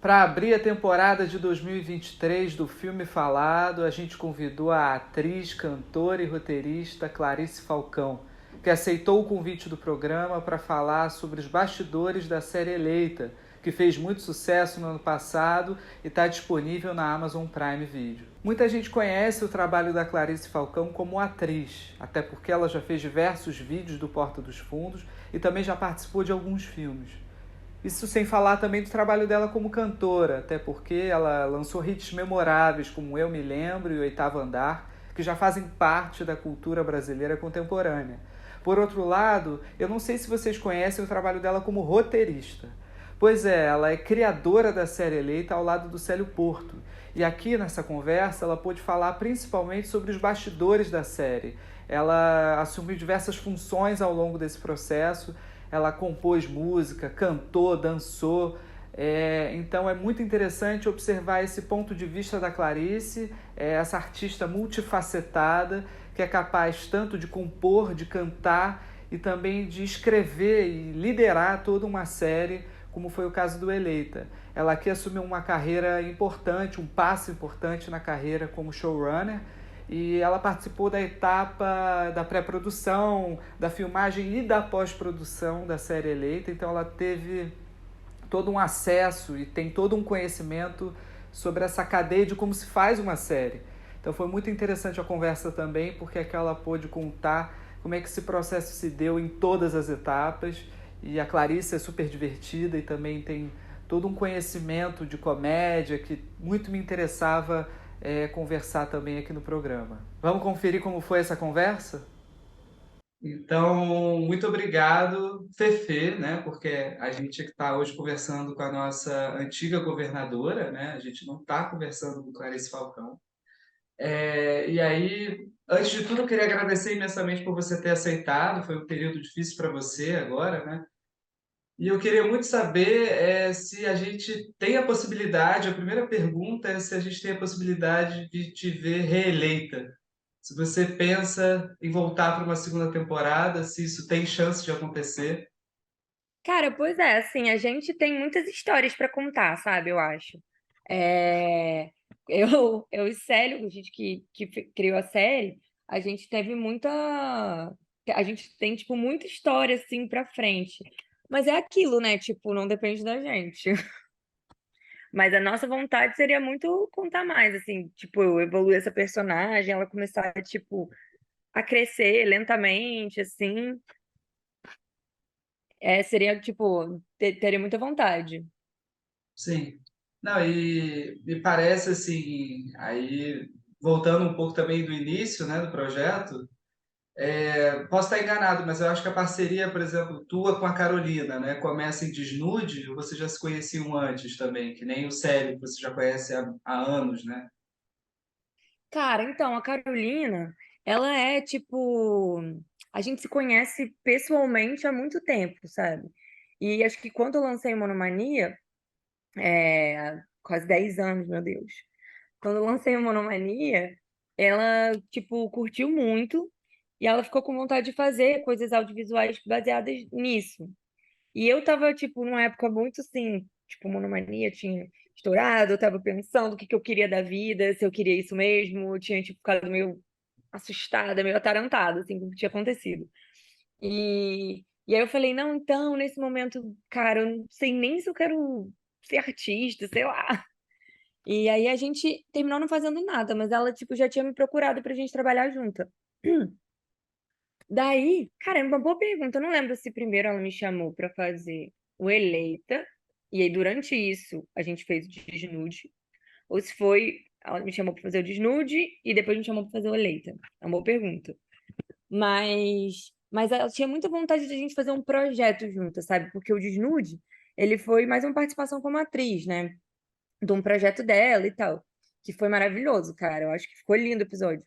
Para abrir a temporada de 2023 do Filme Falado, a gente convidou a atriz, cantora e roteirista Clarice Falcão, que aceitou o convite do programa para falar sobre os bastidores da série Eleita, que fez muito sucesso no ano passado e está disponível na Amazon Prime Video. Muita gente conhece o trabalho da Clarice Falcão como atriz, até porque ela já fez diversos vídeos do Porta dos Fundos e também já participou de alguns filmes. Isso sem falar também do trabalho dela como cantora, até porque ela lançou hits memoráveis como Eu Me Lembro e Oitavo Andar, que já fazem parte da cultura brasileira contemporânea. Por outro lado, eu não sei se vocês conhecem o trabalho dela como roteirista. Pois é, ela é criadora da série Eleita ao lado do Célio Porto. E aqui nessa conversa ela pôde falar principalmente sobre os bastidores da série. Ela assumiu diversas funções ao longo desse processo. Ela compôs música, cantou, dançou. Então é muito interessante observar esse ponto de vista da Clarice, essa artista multifacetada que é capaz tanto de compor, de cantar e também de escrever e liderar toda uma série, como foi o caso do Eleita. Ela aqui assumiu uma carreira importante, um passo importante na carreira como showrunner, e ela participou da etapa da pré-produção, da filmagem e da pós-produção da série Eleita, então ela teve todo um acesso e tem todo um conhecimento sobre essa cadeia de como se faz uma série. Então foi muito interessante a conversa também, porque é que ela pôde contar como é que esse processo se deu em todas as etapas, e a Clarice é super divertida e também tem todo um conhecimento de comédia que muito me interessava conversar também aqui no programa. Vamos conferir como foi essa conversa? Então, muito obrigado, Fefe, né? Porque a gente está hoje conversando com a nossa antiga governadora, né? A gente não está conversando com Clarice Falcão. E aí, antes de tudo, eu queria agradecer imensamente por você ter aceitado. Foi um período difícil para você agora, né? E eu queria muito saber se a gente tem a possibilidade, a primeira pergunta é se a gente tem a possibilidade de te ver reeleita. Se você pensa em voltar para uma segunda temporada, se isso tem chance de acontecer. Cara, pois é, assim, a gente tem muitas histórias pra contar, sabe? Eu acho. É, eu e Célio, a gente que criou a série, a gente teve muita. A gente tem, tipo, muita história, assim, pra frente. Mas é aquilo, né? Tipo, não depende da gente. Mas a nossa vontade seria muito contar mais, assim, tipo, eu evoluir essa personagem, ela começar, tipo, a crescer lentamente, assim. Seria, tipo, teria muita vontade. Sim. Não, e me parece assim, aí voltando um pouco também do início, né, do projeto, posso estar enganado, mas eu acho que a parceria, por exemplo, tua com a Carolina, né, começa em Desnude, ou vocês já se conheciam antes também, que nem o Célio, que você já conhece há anos, né? Cara, então, a Carolina, ela é tipo. A gente se conhece pessoalmente há muito tempo, sabe? E acho que quando eu lancei Monomania, quase 10 anos, meu Deus. Quando eu lancei Monomania, ela, tipo, curtiu muito e ela ficou com vontade de fazer coisas audiovisuais baseadas nisso. E eu tava, tipo, numa época muito assim, tipo, Monomania tinha estourado, eu tava pensando o que que eu queria da vida, se eu queria isso mesmo, eu tinha, tipo, ficado meio assustada, meio atarantada, assim, com o que tinha acontecido. E aí eu falei, não, então, nesse momento, cara, eu não sei nem se eu quero ser artista, sei lá. E aí a gente terminou não fazendo nada, mas ela, tipo, já tinha me procurado pra gente trabalhar junta. Daí, cara, é uma boa pergunta. Eu não lembro se primeiro ela me chamou pra fazer o Eleita, e aí durante isso a gente fez o Desnude, ou se foi ela me chamou pra fazer o Desnude e depois me chamou pra fazer o Eleita. É uma boa pergunta. Mas ela tinha muita vontade de a gente fazer um projeto junto, sabe? Porque o Desnude, ele foi mais uma participação como atriz, né? De um projeto dela e tal, que foi maravilhoso, cara. Eu acho que ficou lindo o episódio.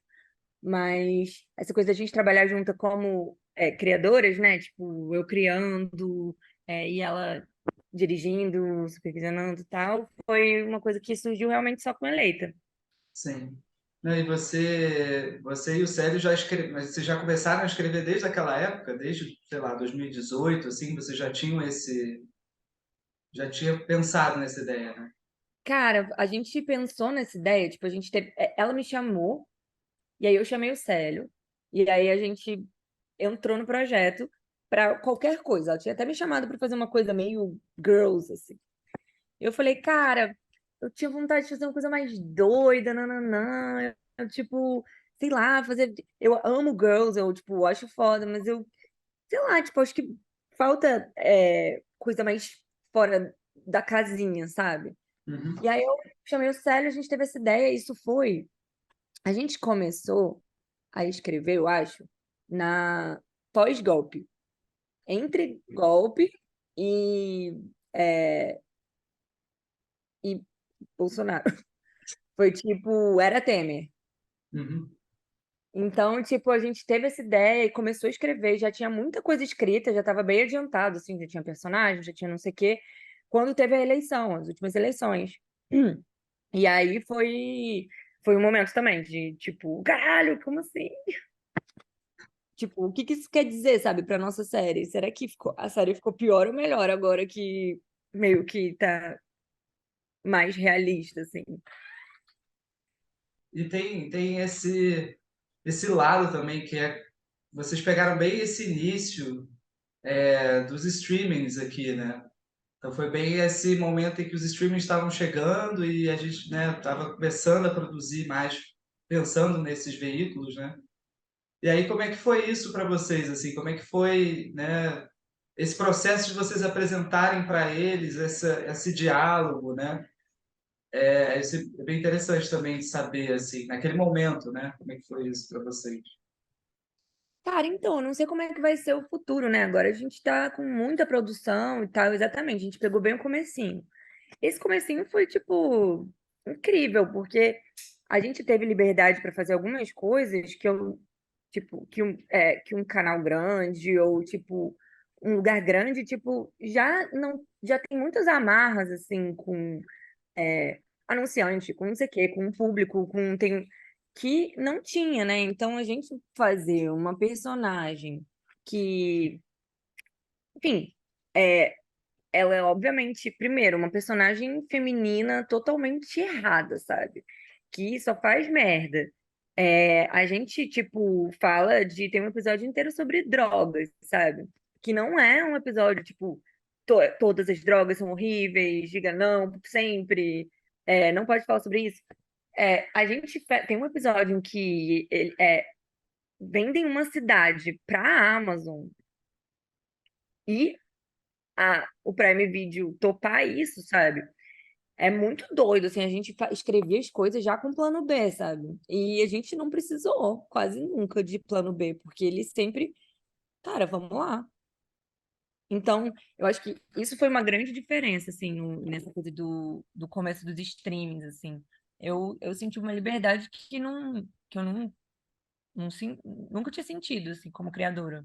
Mas essa coisa da gente trabalhar junto como criadoras, né? Tipo, eu criando e ela dirigindo, supervisionando e tal, foi uma coisa que surgiu realmente só com a Eleita. Sim. Não, e você e o Célio mas vocês já começaram a escrever desde aquela época, desde, sei lá, 2018, assim, vocês já tinham já tinha pensado nessa ideia, né? Cara, a gente pensou nessa ideia, tipo, a gente teve. Ela me chamou, e aí eu chamei o Célio, e aí a gente entrou no projeto pra qualquer coisa. Ela tinha até me chamado pra fazer uma coisa meio girls, assim. Eu falei, cara, eu tinha vontade de fazer uma coisa mais doida, nananã. Eu, tipo, sei lá, fazer. Eu amo girls, eu, tipo, acho foda, mas eu, sei lá, tipo, acho que falta coisa mais fora da casinha, sabe? Uhum, E aí eu chamei o Célio, a gente teve essa ideia, isso foi. A gente começou a escrever, eu acho, na pós-golpe. Entre golpe e, é, e Bolsonaro. Foi tipo, era Temer. uhum. Então, tipo, a gente teve essa ideia e começou a escrever, já tinha muita coisa escrita, já estava bem adiantado, assim, já tinha personagem, já tinha não sei o quê, quando teve a eleição, as últimas eleições. E aí foi um momento também de, tipo, caralho, como assim? Tipo, o que que isso quer dizer, sabe, pra nossa série? Será que a série ficou pior ou melhor agora que meio que tá mais realista, assim? E tem esse lado também que é vocês pegaram bem esse início dos streamings aqui, né? Então foi bem esse momento em que os streamings estavam chegando e a gente, né, estava começando a produzir mais pensando nesses veículos, né? E aí como é que foi isso para vocês assim? Como é que foi, né, esse processo de vocês apresentarem para eles esse diálogo, né? Isso é bem interessante também de saber assim, naquele momento, né? Como é que foi isso para vocês? Cara, então, eu não sei como é que vai ser o futuro, né? Agora a gente tá com muita produção e tal, exatamente, a gente pegou bem o comecinho. Esse comecinho foi, tipo, incrível, porque a gente teve liberdade para fazer algumas coisas que eu, tipo, que um canal grande ou, tipo, um lugar grande, tipo, já não, já tem muitas amarras, assim, com anunciante, com não sei o quê, com um público, que não tinha, né? Então a gente fazer uma personagem que, enfim, é, ela é obviamente, primeiro, uma personagem feminina totalmente errada, sabe? Que só faz merda. A gente, tipo, tem um episódio inteiro sobre drogas, sabe? Que não é um episódio, tipo, todas as drogas são horríveis, diga não, sempre, não pode falar sobre isso. Tem um episódio em que vendem uma cidade para a Amazon e o Prime Video topar isso, sabe? É muito doido, assim, a gente escrevia as coisas já com plano B, sabe? E a gente não precisou quase nunca de plano B, porque ele sempre, cara, vamos lá. Então, eu acho que isso foi uma grande diferença, assim, nessa coisa do começo dos streamings, assim. Eu senti uma liberdade que eu nunca tinha sentido, assim, como criadora.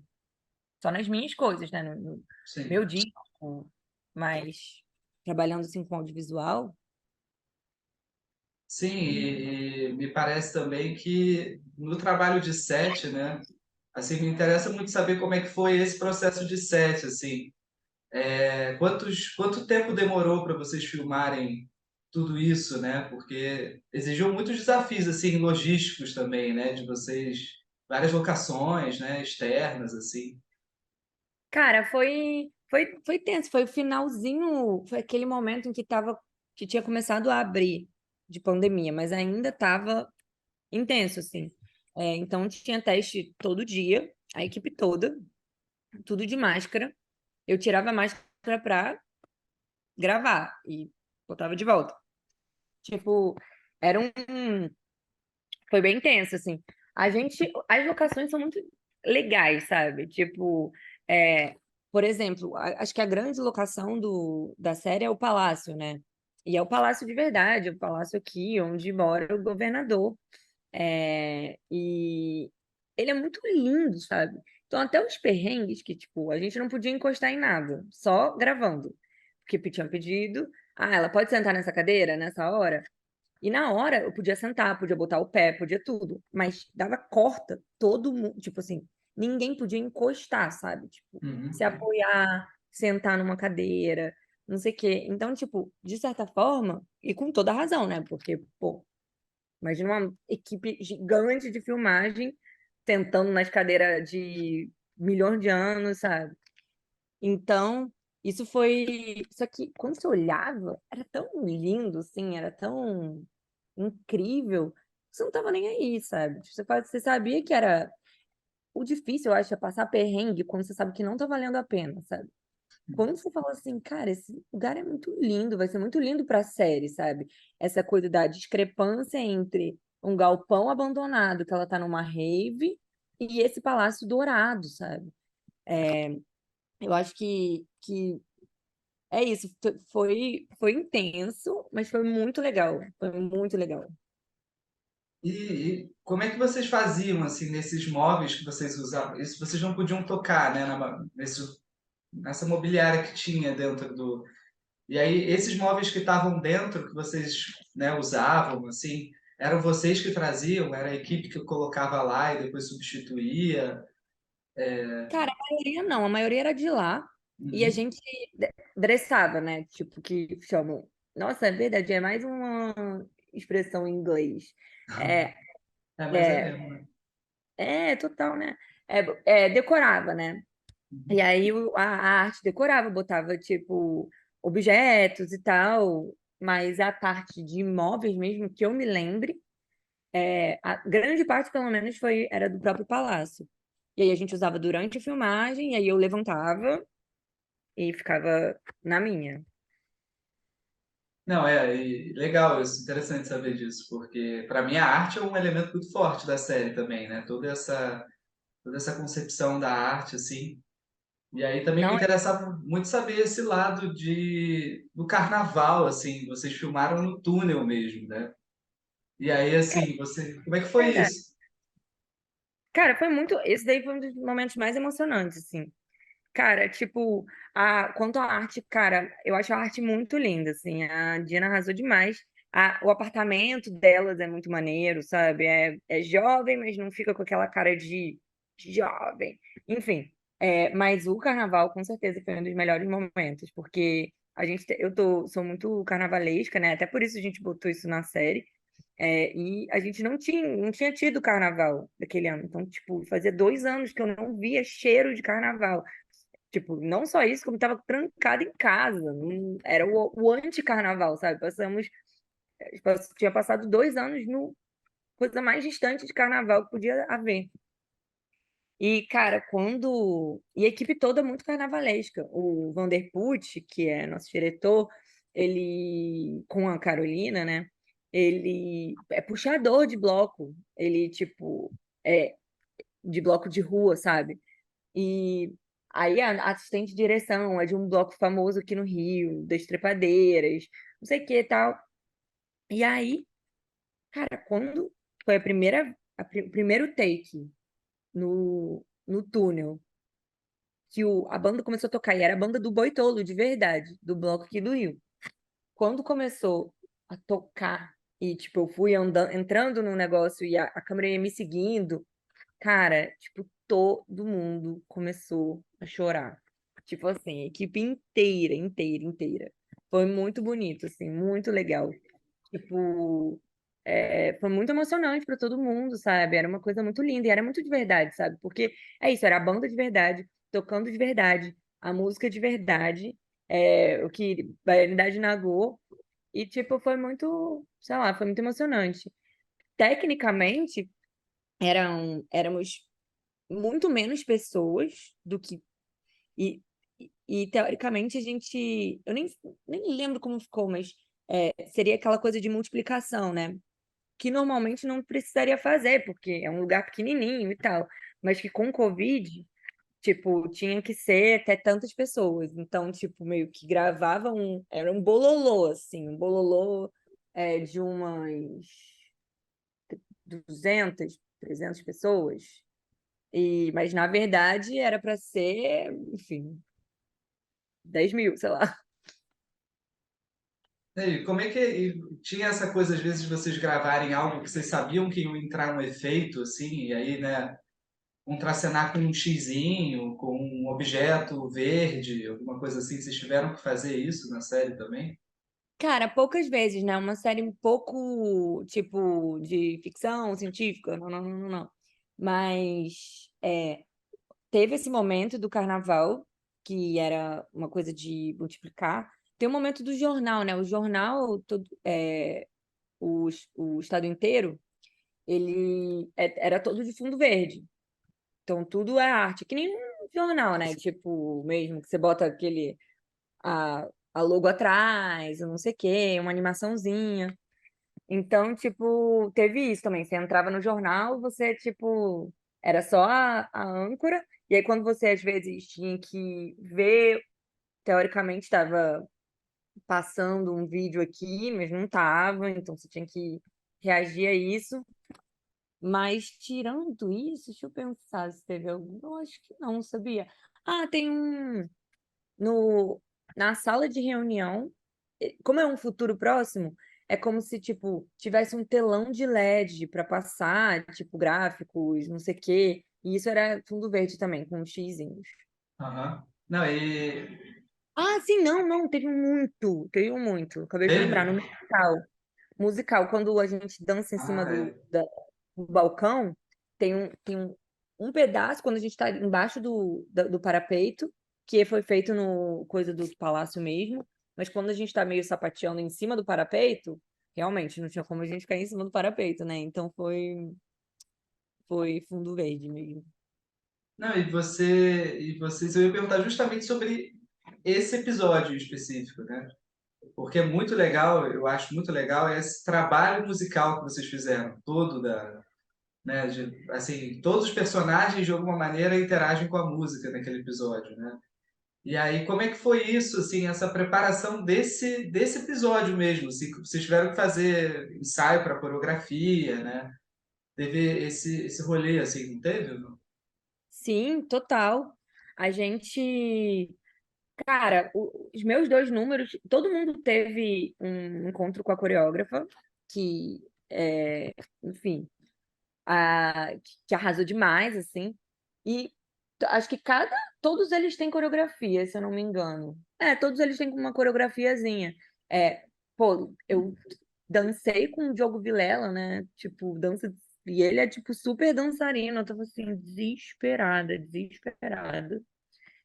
Só nas minhas coisas, né? No Sim. meu disco, mas trabalhando, assim, com audiovisual. Sim, e me parece também que no trabalho de set, né? Assim, me interessa muito saber como é que foi esse processo de set, assim. Quanto tempo demorou para vocês filmarem tudo isso, né? Porque exigiu muitos desafios, assim, logísticos também, né? De vocês, várias locações, né? Externas, assim. Cara, foi tenso, foi o finalzinho, foi aquele momento em que tinha começado a abrir de pandemia, mas ainda estava intenso, assim. Então tinha teste todo dia, a equipe toda, tudo de máscara. Eu tirava a máscara pra gravar e botava de volta. Tipo, era um. Foi bem intenso, assim. As locações são muito legais, sabe? Tipo, é, por exemplo, acho que a grande locação da série é o Palácio, né? E é o Palácio de verdade, é o palácio aqui onde mora o governador. E ele é muito lindo, sabe? Então, até os perrengues que, tipo, a gente não podia encostar em nada, só gravando. Porque tinham pedido, ela pode sentar nessa cadeira nessa hora? E na hora eu podia sentar, podia botar o pé, podia tudo, mas dava corta todo mundo, tipo assim, ninguém podia encostar, sabe? Tipo, se Uhum. apoiar, sentar numa cadeira. não sei o quê. Então, tipo, de certa forma, e com toda razão, né? Porque, pô, imagina uma equipe gigante de filmagem tentando nas cadeiras de milhões de anos, sabe? Então, isso foi. Só que quando você olhava, era tão lindo, assim, era tão incrível, você não tava nem aí, sabe? Tipo, você sabia que era. O difícil, eu acho, é passar perrengue quando você sabe que não tá valendo a pena, sabe? Quando você fala assim, cara, esse lugar é muito lindo, vai ser muito lindo pra série, sabe? Essa coisa da discrepância entre um galpão abandonado, que ela tá numa rave, e esse palácio dourado, sabe? Eu acho que é isso. Foi intenso, mas foi muito legal. Foi muito legal. E como é que vocês faziam assim nesses móveis que vocês usavam? Isso vocês não podiam tocar, né, nessa mobiliária que tinha dentro do. E aí esses móveis que estavam dentro que vocês, né, usavam, assim, eram vocês que traziam? Era a equipe que colocava lá e depois substituía? Cara, a maioria não, a maioria era de lá. E a Uhum. gente dressava, né? Tipo, que chamam. Nossa, é verdade, é mais uma expressão em inglês. É, É, mas é é, mesmo, né? total, né? Decorava, né? E Uhum. aí a arte decorava, botava, tipo, objetos e tal. Mas a parte de imóveis mesmo, que eu me lembre, a grande parte, pelo menos, era do próprio palácio. E aí a gente usava durante a filmagem, e aí eu levantava e ficava na minha. Não, legal, isso, interessante saber disso, porque para mim a arte é um elemento muito forte da série também, né? Toda essa concepção da arte, assim. E aí também me Não, interessava muito saber esse lado do carnaval, assim, vocês filmaram no túnel mesmo, né? E aí, assim, como é que é foi verdade. isso? Cara, foi muito. Esse daí foi um dos momentos mais emocionantes, assim. Cara, tipo, quanto à arte, cara, eu acho a arte muito linda, assim. A Diana arrasou demais. O apartamento delas é muito maneiro, sabe? É jovem, mas não fica com aquela cara de jovem. Enfim, mas o carnaval, com certeza, foi um dos melhores momentos, porque sou muito carnavalesca, né? Até por isso a gente botou isso na série. E a gente não tinha tido carnaval daquele ano. Então, tipo, fazia 2 anos que eu não via cheiro de carnaval. Tipo, não só isso, como tava trancada em casa. Era o anti-carnaval, sabe? Tinha passado 2 anos no coisa mais distante de carnaval que podia haver. E, cara, quando. E a equipe toda é muito carnavalesca. O Vanderput, que é nosso diretor, ele, com a Carolina, né? Ele é puxador de bloco. Ele, tipo, é de bloco de rua, sabe? E aí a assistente de direção é de um bloco famoso aqui no Rio, das Trepadeiras, não sei o que e tal. E aí, cara, quando foi o primeiro take no túnel, que a banda começou a tocar, e era a banda do Boitolo, de verdade, do bloco aqui do Rio. Quando começou a tocar, e tipo, eu fui andando, entrando no negócio e a câmera ia me seguindo, cara, tipo, todo mundo começou a chorar. Tipo assim, a equipe inteira, inteira, inteira. Foi muito bonito, assim, muito legal. Tipo, foi muito emocionante para todo mundo, sabe? Era uma coisa muito linda e era muito de verdade, sabe? Porque é isso, era a banda de verdade, tocando de verdade, a música de verdade, o que Baianidade Nagô, e tipo, foi muito, sei lá, foi muito emocionante. Tecnicamente, éramos muito menos pessoas do que. E, teoricamente a gente. Eu nem lembro como ficou, mas seria aquela coisa de multiplicação, né? Que normalmente não precisaria fazer, porque é um lugar pequenininho e tal. Mas que com Covid, tipo, tinha que ser até tantas pessoas. Então, tipo, meio que gravava um. Era um bololô, assim, um bololô de umas 200, 300 pessoas. Mas na verdade era para ser, enfim, 10.000, sei lá. E como é que tinha essa coisa, às vezes, de vocês gravarem algo que vocês sabiam que ia entrar um efeito, assim, e aí, né? contracenar com um xizinho, com um objeto verde, alguma coisa assim? Vocês tiveram que fazer isso na série também? Cara, poucas vezes, né? Uma série um pouco, tipo, de ficção científica. Não, não, não, não, não. Mas teve esse momento do carnaval, que era uma coisa de multiplicar. Tem o momento do jornal, né? O jornal, o estado inteiro, era todo de fundo verde. Então, tudo é arte. Que nem um jornal, né? Tipo, mesmo que você bota a logo atrás, eu não sei o quê, uma animaçãozinha. Então, tipo, teve isso também. Você entrava no jornal, você, tipo, era só a âncora, e aí quando você, às vezes, tinha que ver, teoricamente, estava passando um vídeo aqui, mas não estava, então você tinha que reagir a isso. Mas, tirando isso, deixa eu pensar se teve algum. Eu acho que não, sabia? Ah, tem um. No, na sala de reunião, como é um futuro próximo, é como se, tipo, tivesse um telão de LED para passar, tipo, gráficos, não sei o quê. E isso era fundo verde também, com xizinhos. Aham. Não, e Ah, sim, não, não, teve um muito. Acabei de lembrar, no teve? musical, quando a gente dança em cima Ah, é. do balcão, um pedaço, quando a gente está embaixo do parapeito, que foi feito no coisa do palácio mesmo, mas quando a gente está meio sapateando em cima do parapeito, realmente não tinha como a gente cair em cima do parapeito, né? Então foi fundo verde mesmo. Não, e vocês, eu ia perguntar justamente sobre esse episódio em específico, né? Porque é muito legal, eu acho muito legal esse trabalho musical que vocês fizeram, todo né, assim, todos os personagens de alguma maneira interagem com a música naquele episódio, né? E aí, como é que foi isso, assim, essa preparação desse episódio mesmo, assim, que vocês tiveram que fazer ensaio para coreografia, né? Teve esse rolê, assim, não teve? Não? Sim, total. A gente Cara, os meus dois números, todo mundo teve um encontro com a coreógrafa, que, enfim, que arrasou demais, assim. E acho que todos eles têm coreografia, se eu não me engano. Todos eles têm uma coreografiazinha. É, pô, eu dancei com o Diogo Vilela, né? Tipo, dança. E ele é, tipo, super dançarino. Eu tava assim, desesperada, desesperada.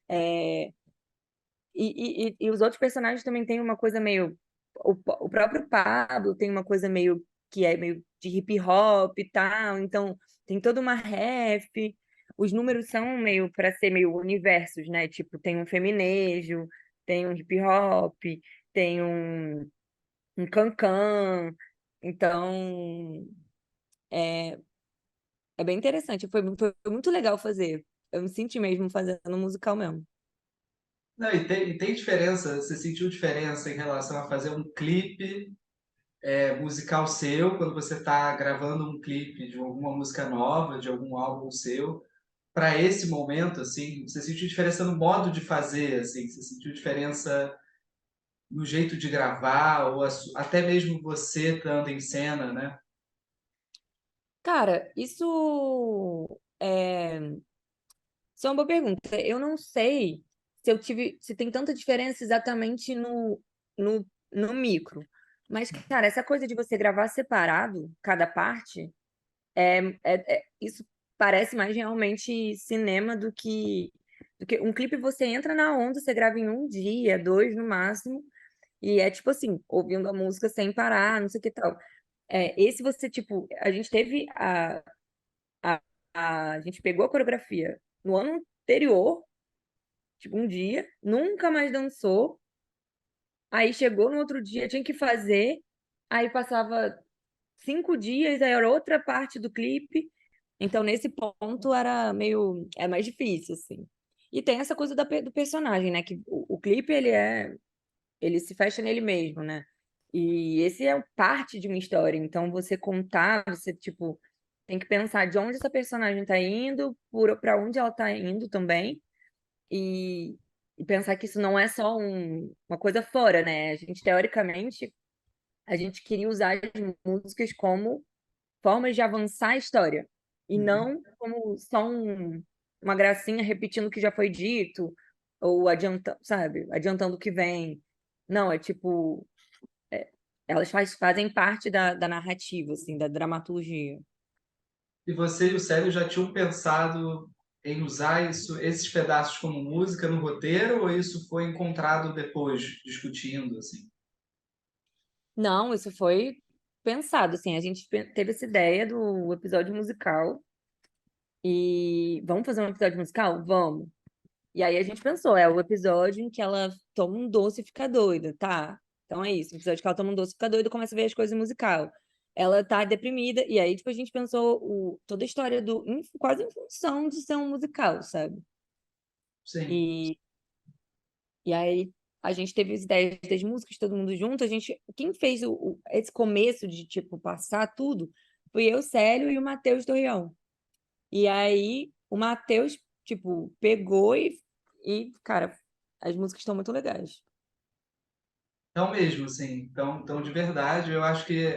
É, e os outros personagens também têm uma coisa meio. O próprio Pablo tem uma coisa meio que é meio de hip hop e tal, então tem toda uma ref. Os números são meio para ser meio universos, né? Tipo, tem um feminejo, tem um hip hop, tem um cancan. Então, é bem interessante. Foi muito legal fazer. Eu me senti mesmo fazendo um musical mesmo. Não, e tem diferença, você sentiu diferença em relação a fazer um clipe musical seu, quando você está gravando um clipe de alguma música nova, de algum álbum seu, para esse momento, assim, você sentiu diferença no modo de fazer, assim, você sentiu diferença no jeito de gravar, ou até mesmo você estando em cena, né? Cara, isso é uma boa pergunta. Eu não sei se tem tanta diferença exatamente no micro. Mas, cara, essa coisa de você gravar separado, cada parte, isso parece mais realmente cinema do que um clipe. Você entra na onda, você grava em um dia, dois no máximo, e é tipo assim, ouvindo a música sem parar, não sei o que tal. Esse você, tipo, a gente teve a, a gente pegou a coreografia no ano anterior, tipo, um dia, nunca mais dançou. Aí chegou no outro dia, tinha que fazer. Aí passava 5 dias, aí era outra parte do clipe. Então, nesse ponto, é mais difícil, assim. E tem essa coisa do personagem, né? Que o clipe, ele se fecha nele mesmo, né? E esse é parte de uma história. Então, você contar, você, tipo, tem que pensar de onde essa personagem tá indo, para onde ela tá indo também. E, e pensar que isso não é só uma coisa fora, né? Teoricamente, a gente queria usar as músicas como formas de avançar a história. E Uhum. não como só uma gracinha repetindo o que já foi dito, ou adiantando, sabe? Adiantando o que vem. Não, é tipo, é, elas fazem parte da narrativa, assim, da dramaturgia. E você e o Célio já tinham pensado em usar esses pedaços como música no roteiro, ou isso foi encontrado depois, discutindo, assim? Não, isso foi pensado, assim, a gente teve essa ideia do episódio musical e vamos fazer um episódio musical? Vamos. E aí a gente pensou, é o episódio em que ela toma um doce e fica doida, tá? Então é isso, o episódio que ela toma um doce e fica doida e começa a ver as coisas musical. Ela tá deprimida, e aí, tipo, a gente pensou toda a história quase em função de ser um musical, sabe? Sim. E, e aí a gente teve as ideias das músicas, todo mundo junto, quem fez esse começo de, tipo, passar tudo, foi eu, Célio e o Matheus Torreão. E aí o Matheus, tipo, pegou cara, as músicas estão muito legais. Então mesmo, assim, então de verdade, eu acho que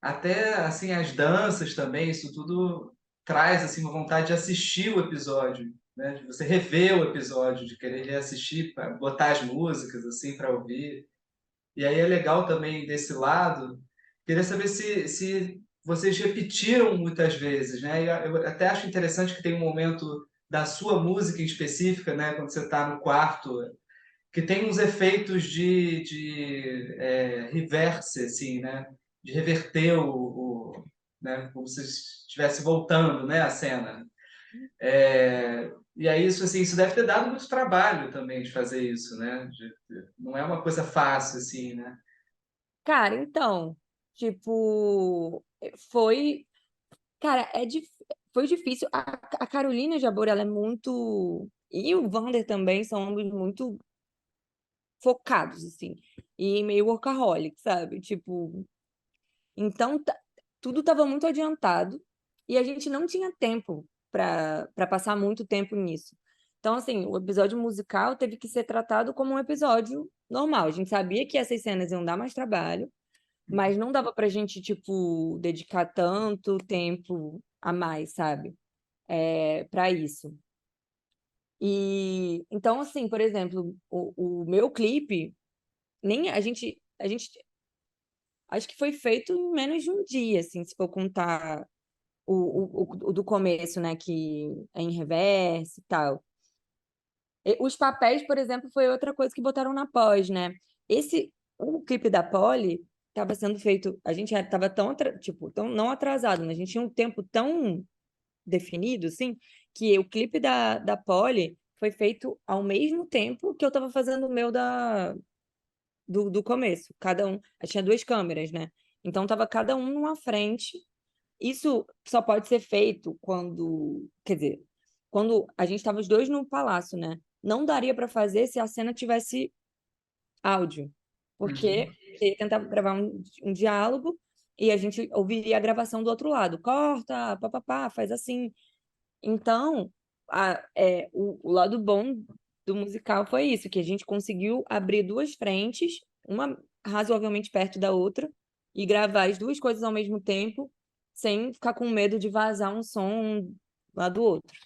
até assim as danças também, isso tudo traz assim uma vontade de assistir o episódio, né? De você rever o episódio, de querer reassistir, pra botar as músicas assim para ouvir. E aí é legal também desse lado. Queria saber se vocês repetiram muitas vezes, né? E eu até acho interessante que tem um momento da sua música em específica, né? Quando você está no quarto que tem uns efeitos de reverse, assim, né? De reverter né? Como se estivesse voltando, né? A cena. E aí isso, assim, isso deve ter dado muito trabalho também de fazer isso, né? Não é uma coisa fácil, assim, né? Cara, então, tipo, foi, cara, foi difícil. A Carolina Jabor, ela é muito, e o Vander também são ambos muito focados, assim, e meio workaholic, sabe? Tipo, então tudo estava muito adiantado e a gente não tinha tempo para passar muito tempo nisso. Então, assim, o episódio musical teve que ser tratado como um episódio normal. A gente sabia que essas cenas iam dar mais trabalho, mas não dava pra gente, tipo, dedicar tanto tempo a mais, sabe? Para isso. E então, assim, por exemplo, o meu clipe, nem a gente acho que foi feito em menos de um dia, assim, se for contar o do começo, né, que é em reverse e tal. Os papéis, por exemplo, foi outra coisa que botaram na pós, né? O clipe da Polly estava sendo feito, a gente estava tão, tipo, tão não atrasado, mas a gente tinha um tempo tão definido, assim, que o clipe da Polly foi feito ao mesmo tempo que eu estava fazendo o meu do começo. Cada um, tinha duas câmeras, né? Então tava cada um numa frente. Isso só pode ser feito quer dizer, quando a gente estava os dois no palácio, né? Não daria para fazer se a cena tivesse áudio, Uhum. porque você ia tentar gravar um diálogo e a gente ouviria a gravação do outro lado. Corta, papapá, faz assim. Então, o lado bom do musical foi isso, que a gente conseguiu abrir duas frentes, uma razoavelmente perto da outra, e gravar as duas coisas ao mesmo tempo, sem ficar com medo de vazar um som lá do outro.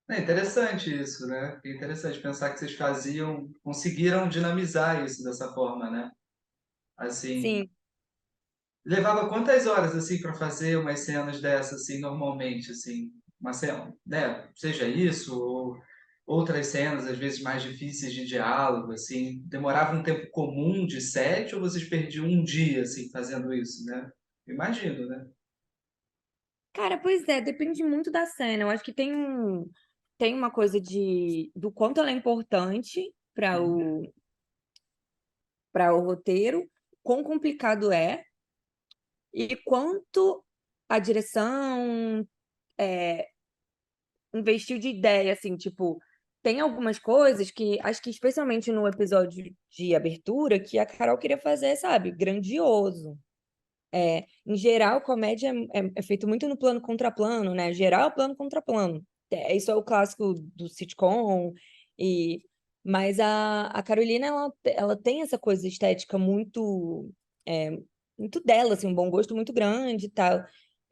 É interessante isso, né? É interessante pensar que vocês conseguiram dinamizar isso dessa forma, né? Assim, Sim, levava quantas horas assim para fazer umas cenas dessas assim normalmente assim, uma cena, né? Seja isso ou outras cenas às vezes mais difíceis de diálogo assim, demorava um tempo comum de set ou vocês perdiam um dia assim fazendo isso, né? Imagino, né? cara, pois é, depende muito da cena. Eu acho que tem uma coisa do quanto ela é importante para o roteiro, quão complicado é. E quanto a direção investiu de ideia, assim, tipo, tem algumas coisas que acho que especialmente no episódio de abertura que a Carol queria fazer, sabe, grandioso. Em geral, comédia é feito muito no plano contra plano, né? Geral, plano contra plano. Isso é o clássico do sitcom e mas a Carolina ela tem essa coisa estética é, muito dela, assim, um bom gosto muito grande e tal.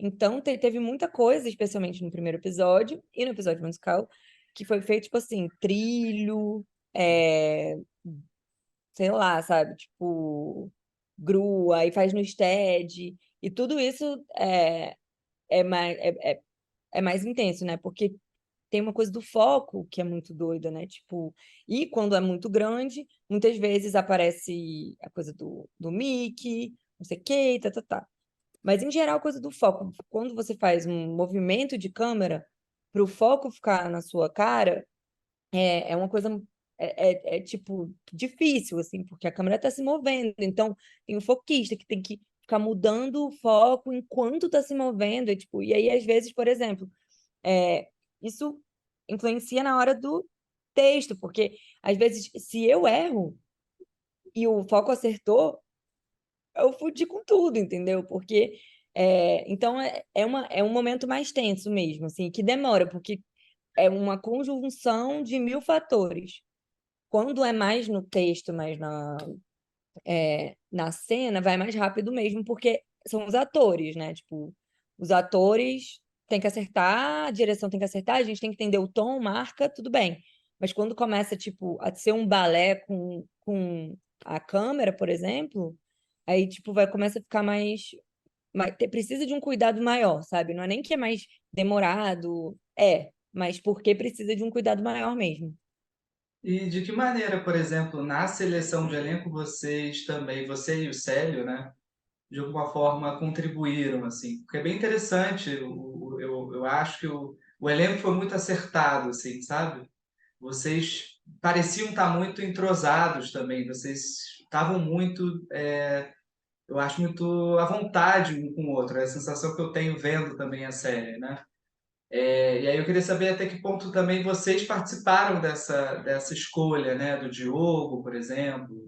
Então teve muita coisa, especialmente no primeiro episódio e no episódio musical, que foi feito, tipo assim, trilho, é, sei lá, sabe? Tipo, grua, aí faz no stead, e tudo isso é mais intenso, né? Porque tem uma coisa do foco que é muito doida, né? Tipo, e quando é muito grande, muitas vezes aparece a coisa do Mickey, não sei o quê, tá, tá, tá. Mas, em geral, a coisa do foco. Quando você faz um movimento de câmera, para o foco ficar na sua cara, é uma coisa, tipo, difícil, assim, porque a câmera está se movendo. Então, tem o foquista que tem que ficar mudando o foco enquanto está se movendo. E, tipo, e aí, às vezes, por exemplo, isso influencia na hora do texto, porque, às vezes, se eu erro e o foco acertou, eu fudi com tudo, entendeu? Porque então é um momento mais tenso mesmo, assim, que demora, porque é uma conjunção de mil fatores. Quando é mais no texto, mais na cena, vai mais rápido mesmo, porque são os atores, né? Tipo, os atores têm que acertar, a direção tem que acertar, a gente tem que entender o tom, marca, tudo bem. Mas quando começa, tipo, a ser um balé com a câmera, por exemplo, aí, tipo, começa a ficar precisa de um cuidado maior, sabe? Não é nem que é mais demorado, mas porque precisa de um cuidado maior mesmo. E de que maneira, por exemplo, na seleção de elenco, vocês também, você e o Célio, né, de alguma forma contribuíram, assim? Porque é bem interessante, eu acho que o elenco foi muito acertado, assim, sabe? Vocês pareciam estar muito entrosados também, vocês estavam muito, eu acho, muito à vontade um com o outro, é a sensação que eu tenho vendo também a série, né? E aí eu queria saber até que ponto também vocês participaram dessa escolha, né? Do Diogo, por exemplo.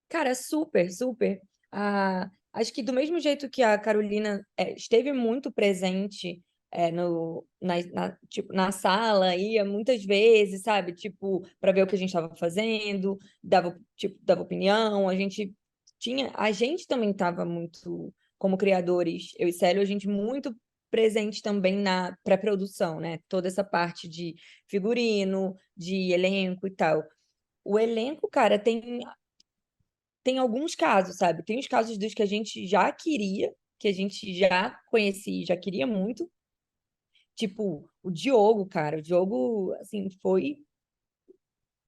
Cara, super, super. Acho que do mesmo jeito que a Carolina esteve muito presente tipo, na sala, ia muitas vezes, sabe? Tipo, para ver o que a gente estava fazendo, dava opinião, a gente também estava muito, como criadores, eu e Célio, a gente muito presente também na pré-produção, né? Toda essa parte de figurino, de elenco e tal. O elenco, cara, tem alguns casos, sabe? Tem os casos dos que a gente já queria, que a gente já conhecia, já queria muito. Tipo, o Diogo, cara. O Diogo, assim, foi,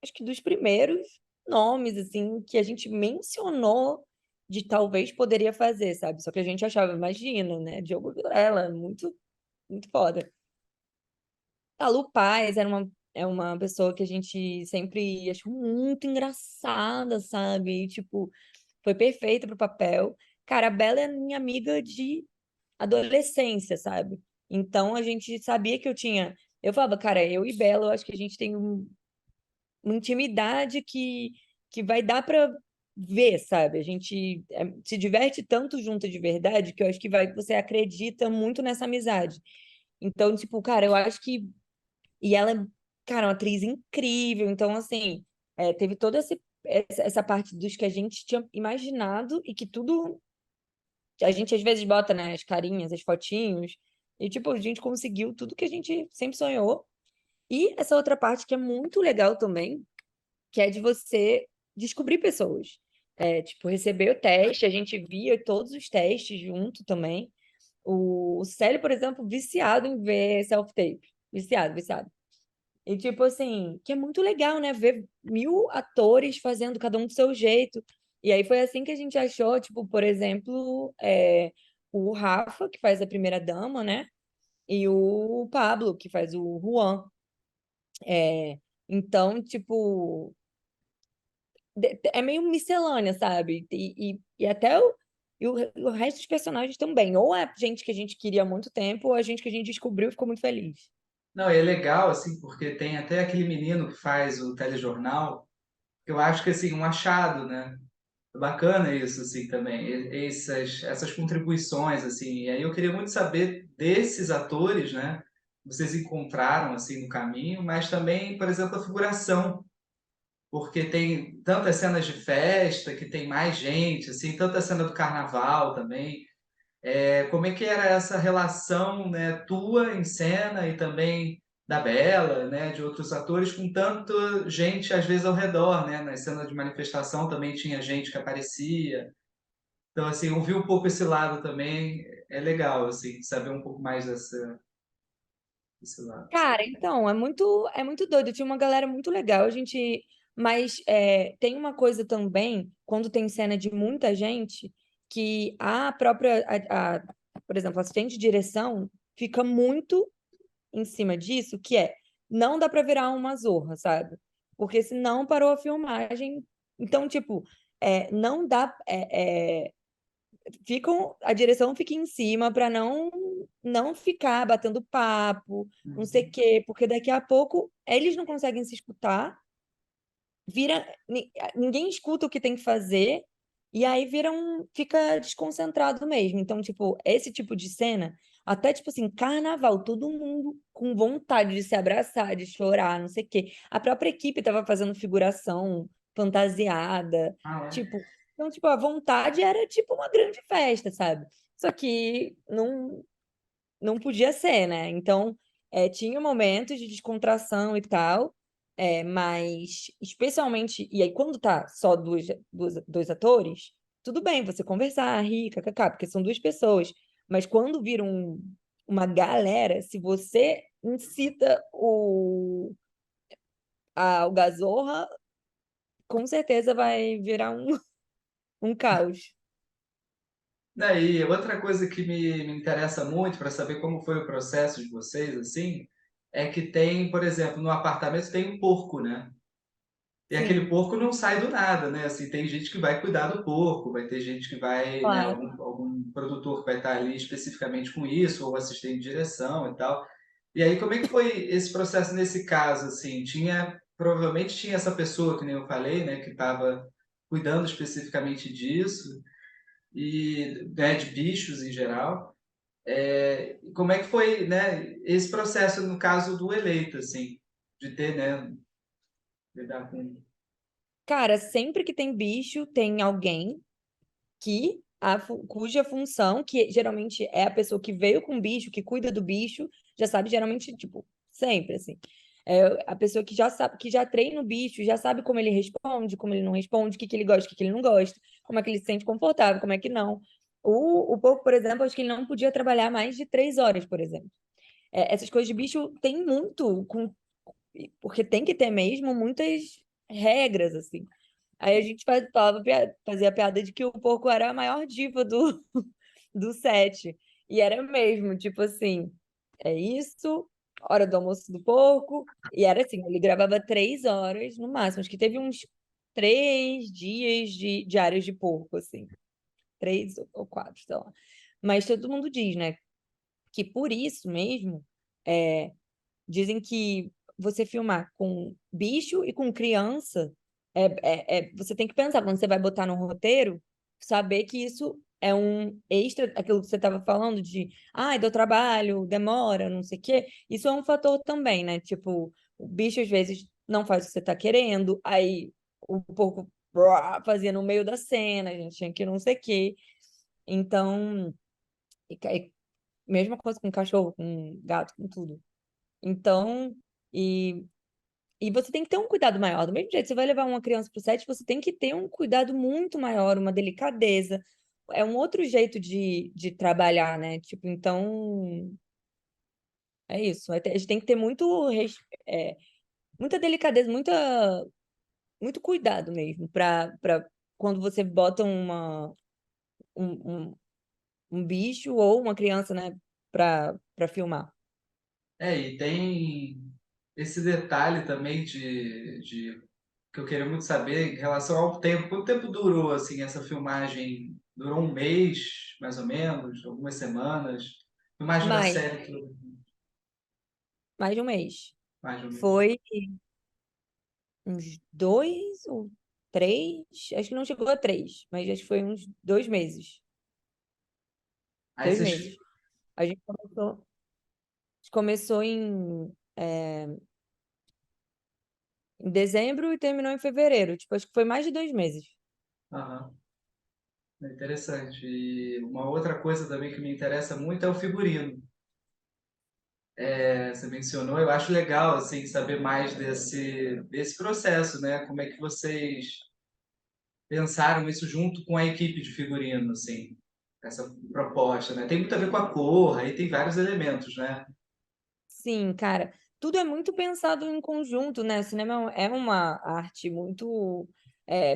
acho que dos primeiros nomes, assim, que a gente mencionou de talvez poderia fazer, sabe? Só que a gente achava, imagina, né? Diogo Vilela, muito, muito foda. A Lu Paz é uma pessoa que a gente sempre achou muito engraçada, sabe? E, tipo, foi perfeita pro papel. Cara, a Bela é minha amiga de adolescência, sabe? Então a gente sabia que eu tinha. Eu falava, cara, eu e Bela, eu acho que a gente tem uma intimidade que vai dar pra ver, sabe? A gente se diverte tanto junto de verdade que eu acho que você acredita muito nessa amizade. Então, tipo, cara, eu acho que. E ela é, cara, uma atriz incrível. Então, assim, teve toda essa parte dos que a gente tinha imaginado e que tudo a gente às vezes bota, né, as carinhas, as fotinhos, e tipo, a gente conseguiu tudo que a gente sempre sonhou. E essa outra parte que é muito legal também, que é de você descobrir pessoas. Tipo, receber o teste, a gente via todos os testes junto também. O Célio, por exemplo, viciado em ver self-tape. Viciado, viciado. E tipo assim, que é muito legal, né? Ver mil atores fazendo cada um do seu jeito. E aí foi assim que a gente achou, tipo, por exemplo, o Rafa, que faz a primeira dama, né? E o Pablo, que faz o Juan. É, então, tipo, é meio miscelânea, sabe? E até o resto dos personagens também. Ou é gente que a gente queria há muito tempo, ou é gente que a gente descobriu e ficou muito feliz. Não, e é legal, assim, porque tem até aquele menino que faz o telejornal, que eu acho que, assim, um achado, né? É bacana isso, assim, também. Essas contribuições, assim. E aí eu queria muito saber desses atores, né? Que vocês encontraram, assim, no caminho, mas também, por exemplo, a figuração. Porque tem tantas cenas de festa, que tem mais gente, assim, tanta cena do carnaval também. Como é que era essa relação, né, tua em cena e também da Bela, né, de outros atores, com tanta gente às vezes ao redor, né? Na cena de manifestação também tinha gente que aparecia. Então, assim, ouvir um pouco esse lado também é legal, assim, saber um pouco mais desse lado. Cara, então, é muito doido. Tinha uma galera muito legal, mas tem uma coisa também, quando tem cena de muita gente, que a própria, por exemplo, a assistente de direção fica muito em cima disso, que não dá pra virar uma zorra, sabe? Porque senão parou a filmagem. Então, tipo, não dá. A direção fica em cima para não ficar batendo papo, não sei o Uhum. quê, porque daqui a pouco eles não conseguem se escutar, ninguém escuta o que tem que fazer e aí fica desconcentrado mesmo. Então, tipo, esse tipo de cena, até tipo assim, carnaval, todo mundo com vontade de se abraçar, de chorar, não sei o quê. A própria equipe tava fazendo figuração fantasiada, Ah, é? tipo, então, tipo, a vontade era tipo uma grande festa, sabe? Só que não podia ser, né? Então, tinha momentos de descontração e tal, mas especialmente, e aí quando tá só dois atores, tudo bem você conversar, rir, kkk, porque são duas pessoas, mas quando vira uma galera, se você incita o Gazorra, com certeza vai virar um caos. Daí, outra coisa que me interessa muito para saber como foi o processo de vocês, assim, é que tem, por exemplo, no apartamento tem um porco, né? E aquele Sim, porco não sai do nada, né? Assim, tem gente que vai cuidar do porco, vai ter gente que vai, né? claro. Algum produtor que vai estar ali especificamente com isso, ou assistente de direção e tal. E aí, como é que foi esse processo nesse caso, assim? Provavelmente tinha essa pessoa, que nem eu falei, né? Que estava cuidando especificamente disso, e, né, de bichos em geral. Como é que foi, né, esse processo no caso do eleito, assim, de ter, né, lidar com... Cara, sempre que tem bicho, tem alguém cuja função, que geralmente é a pessoa que veio com o bicho, que cuida do bicho, já sabe, geralmente, tipo, sempre, assim. É a pessoa que já sabe, que já treina o bicho, já sabe como ele responde, como ele não responde, o que que ele gosta, o que que ele não gosta, como é que ele se sente confortável, como é que não. O porco, por exemplo, acho que ele não podia trabalhar mais de 3 horas, por exemplo. Essas coisas de bicho tem muito, porque tem que ter mesmo muitas regras, assim. Aí a gente fazia a piada de que o porco era a maior diva do set. E era mesmo, tipo assim, é isso, hora do almoço do porco. E era assim, ele gravava 3 horas no máximo. Acho que teve uns 3 dias de diários de porco, assim. 3 ou 4, sei lá. Mas todo mundo diz, né, que por isso mesmo, é, dizem que você filmar com bicho e com criança, você tem que pensar, quando você vai botar no roteiro, saber que isso é um extra, aquilo que você estava falando de, deu trabalho, demora, não sei o quê. Isso é um fator também, né? Tipo, o bicho às vezes não faz o que você está querendo, aí o porco fazia no meio da cena, a gente tinha que não sei o quê. Então, e mesma coisa com cachorro, com gato, com tudo. Então, e, e você tem que ter um cuidado maior. Do mesmo jeito, você vai levar uma criança para o set, você tem que ter um cuidado muito maior, uma delicadeza. É um outro jeito de trabalhar, né? Tipo, então, é isso. A gente tem que ter muita delicadeza, muito cuidado mesmo, para quando você bota um, um, um bicho ou uma criança, né, para filmar. E tem esse detalhe também que eu queria muito saber em relação ao tempo. Quanto tempo durou, assim, essa filmagem? Durou um mês, mais ou menos? Algumas semanas? Filmagem da Mais, série toda, mais de um mês. mais de um mês. Foi uns 2 ou 3, acho que não chegou a 3, mas acho que foi uns 2 meses. Aí Dois vocês... meses. A gente começou em dezembro e terminou em fevereiro. Tipo, acho que foi mais de 2 meses. Aham. É interessante. E uma outra coisa também que me interessa muito é o figurino. Você mencionou, eu acho legal assim saber mais desse processo, né? Como é que vocês pensaram isso junto com a equipe de figurino, assim, essa proposta, né? Tem muito a ver com a cor, aí tem vários elementos, né? Sim, cara, tudo é muito pensado em conjunto, né? O cinema é uma arte muito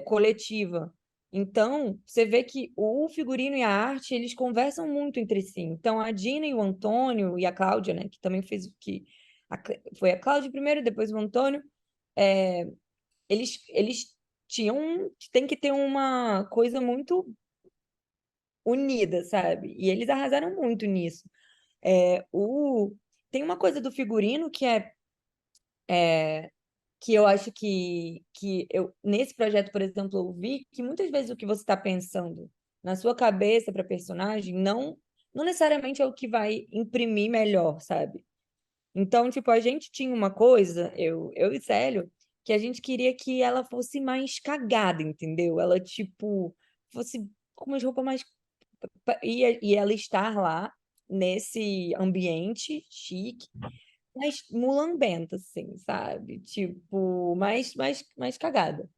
coletiva. Então, você vê que o figurino e a arte, eles conversam muito entre si. Então, a Dina e o Antônio e a Cláudia, né, que também fez o que foi a Cláudia primeiro, depois o Antônio, é, eles tem que ter uma coisa muito unida, sabe? E eles arrasaram muito nisso. É, o Tem uma coisa do figurino que eu acho que eu, nesse projeto, por exemplo, eu vi que muitas vezes o que você está pensando na sua cabeça para personagem não necessariamente é o que vai imprimir melhor, sabe? Então, tipo, a gente tinha uma coisa, eu e Célio, que a gente queria que ela fosse mais cagada, entendeu? Ela, tipo, fosse com umas roupas mais. E ela estar lá nesse ambiente chique mais mulambenta, assim, sabe? Tipo, mais cagada.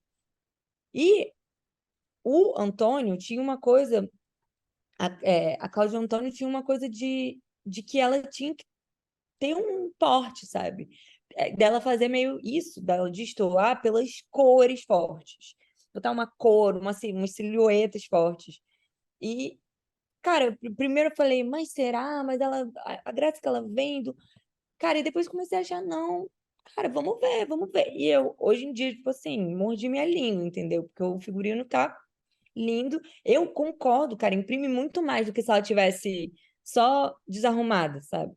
E o Antônio tinha uma coisa, a Cláudia Antônio tinha uma coisa de que ela tinha que ter um porte, sabe? Dela fazer meio isso, dela destoar pelas cores fortes. Botar uma cor, umas silhuetas fortes. E, cara, primeiro eu falei, mas será? Mas ela, a graça que ela vendo. Cara, e depois comecei a achar, não, cara, vamos ver, vamos ver. E eu, hoje em dia, tipo assim, mordi minha língua, entendeu? Porque o figurino tá lindo. Eu concordo, cara, imprime muito mais do que se ela tivesse só desarrumada, sabe?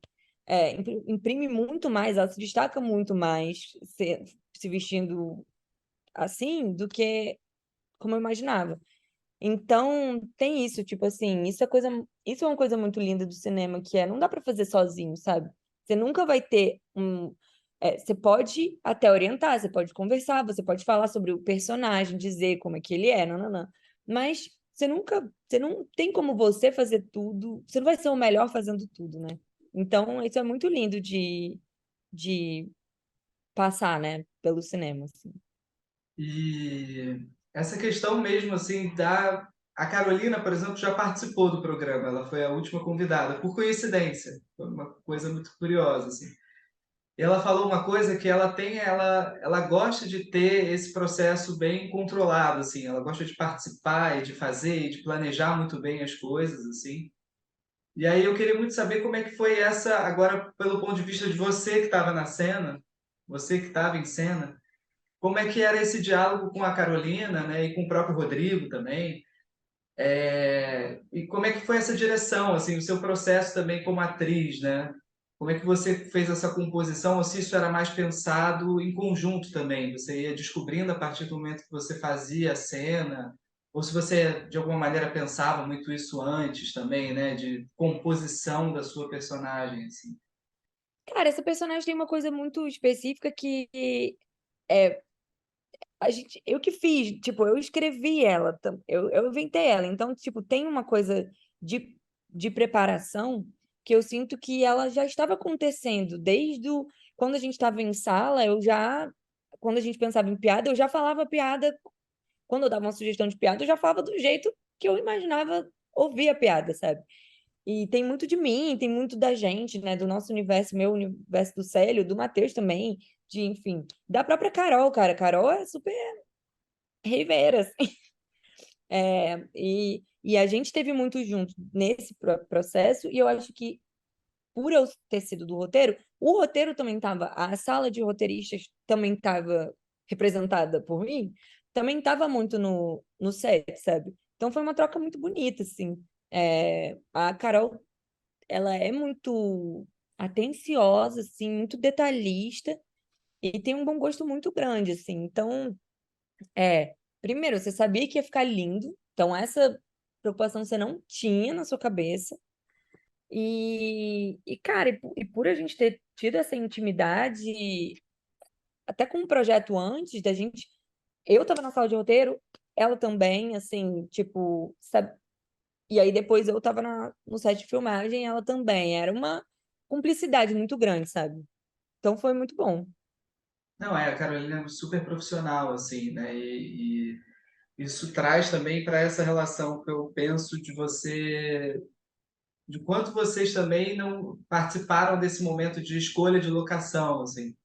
Imprime muito mais, ela se destaca muito mais se vestindo assim do que como eu imaginava. Então, tem isso, tipo assim, isso é uma coisa muito linda do cinema, que não dá pra fazer sozinho, sabe? Você nunca vai ter você pode até orientar, você pode conversar, você pode falar sobre o personagem, dizer como é que ele é, não, não, não. Mas você não tem como você fazer tudo, você não vai ser o melhor fazendo tudo, né? Então, isso é muito lindo de passar, né, pelo cinema, assim. E essa questão mesmo, assim, A Carolina, por exemplo, já participou do programa, ela foi a última convidada, por coincidência. Foi uma coisa muito curiosa, assim. E ela falou uma coisa que ela gosta de ter esse processo bem controlado, assim. Ela gosta de participar e de fazer e de planejar muito bem as coisas, assim. E aí eu queria muito saber como é que foi essa, agora pelo ponto de vista de você que estava na cena, você que estava em cena, como é que era esse diálogo com a Carolina, né, e com o próprio Rodrigo também? E como é que foi essa direção, assim, o seu processo também como atriz, né? Como é que você fez essa composição, ou se isso era mais pensado em conjunto também? Você ia descobrindo a partir do momento que você fazia a cena, ou se você, de alguma maneira, pensava muito isso antes também, né? De composição da sua personagem, assim. Cara, essa personagem tem uma coisa muito específica que é, eu que fiz, tipo, eu escrevi ela, eu inventei ela. Então, tipo, tem uma coisa de preparação que eu sinto que ela já estava acontecendo quando a gente estava em sala, quando a gente pensava em piada, eu já falava piada, quando eu dava uma sugestão de piada, eu já falava do jeito que eu imaginava ouvir a piada, sabe? E tem muito de mim, tem muito da gente, né? Do nosso universo, meu universo do Célio, do Matheus também, enfim, da própria Carol, cara. Carol é super Rivera, assim. E a gente teve muito junto nesse processo, e eu acho que, por eu ter sido do roteiro, o roteiro também estava, a sala de roteiristas também estava representada por mim, também estava muito no set, sabe? Então foi uma troca muito bonita, assim. A Carol, ela é muito atenciosa, assim, muito detalhista, e tem um bom gosto muito grande, assim. Então, primeiro, você sabia que ia ficar lindo, então essa preocupação você não tinha na sua cabeça. Cara, e por a gente ter tido essa intimidade, até com o projeto antes da gente. Eu tava na sala de roteiro, ela também, assim, tipo, sabe? E aí depois eu tava no set de filmagem, ela também. Era uma cumplicidade muito grande, sabe? Então foi muito bom. Não, a Carolina é super profissional, assim, né? E isso traz também para essa relação que eu penso de você, de quanto vocês também não participaram desse momento de escolha de locação, assim.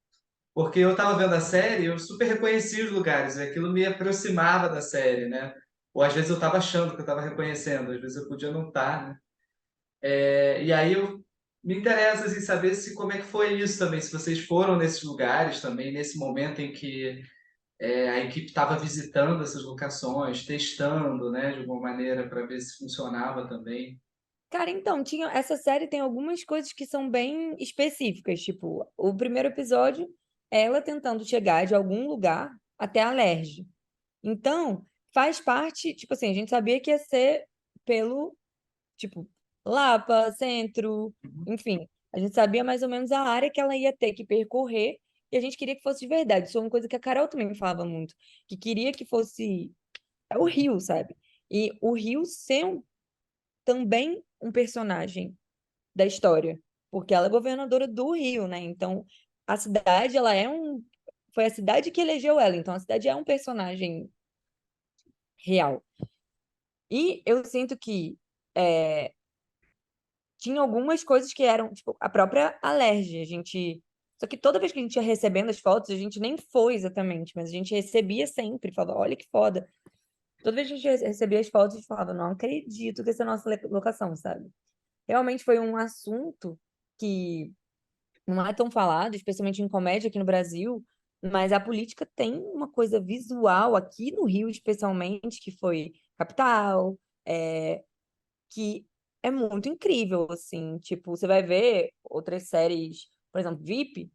Porque eu estava vendo a série, eu super reconheci os lugares, e aquilo me aproximava da série, né? Ou às vezes eu estava achando que eu estava reconhecendo, às vezes eu podia não estar, né? E aí eu me interessa assim, saber se como é que foi isso também, se vocês foram nesses lugares também, nesse momento em que a equipe estava visitando essas locações, testando, né, de alguma maneira para ver se funcionava também. Cara, então, essa série tem algumas coisas que são bem específicas. Tipo, o primeiro episódio é ela tentando chegar de algum lugar até a Lerge. Então, faz parte, tipo assim, a gente sabia que ia ser pelo, tipo, Lapa, Centro, enfim. A gente sabia mais ou menos a área que ela ia ter que percorrer e a gente queria que fosse de verdade. Isso é uma coisa que a Carol também falava muito, que queria que fosse o Rio, sabe? E o Rio ser também um personagem da história, porque ela é governadora do Rio, né? Então, a cidade, ela é foi a cidade que elegeu ela, então a cidade é um personagem real. E eu sinto que é, tinha algumas coisas que eram, tipo, a própria alergia. A gente. Só que toda vez que a gente ia recebendo as fotos, a gente nem foi exatamente, mas a gente recebia sempre, falava, olha que foda. Toda vez que a gente recebia as fotos, a gente falava, não acredito que essa é a nossa locação, sabe? Realmente foi um assunto que não é tão falado, especialmente em comédia aqui no Brasil, mas a política tem uma coisa visual aqui no Rio, especialmente, que foi capital, que é muito incrível, assim. Tipo, você vai ver outras séries, por exemplo, VIP,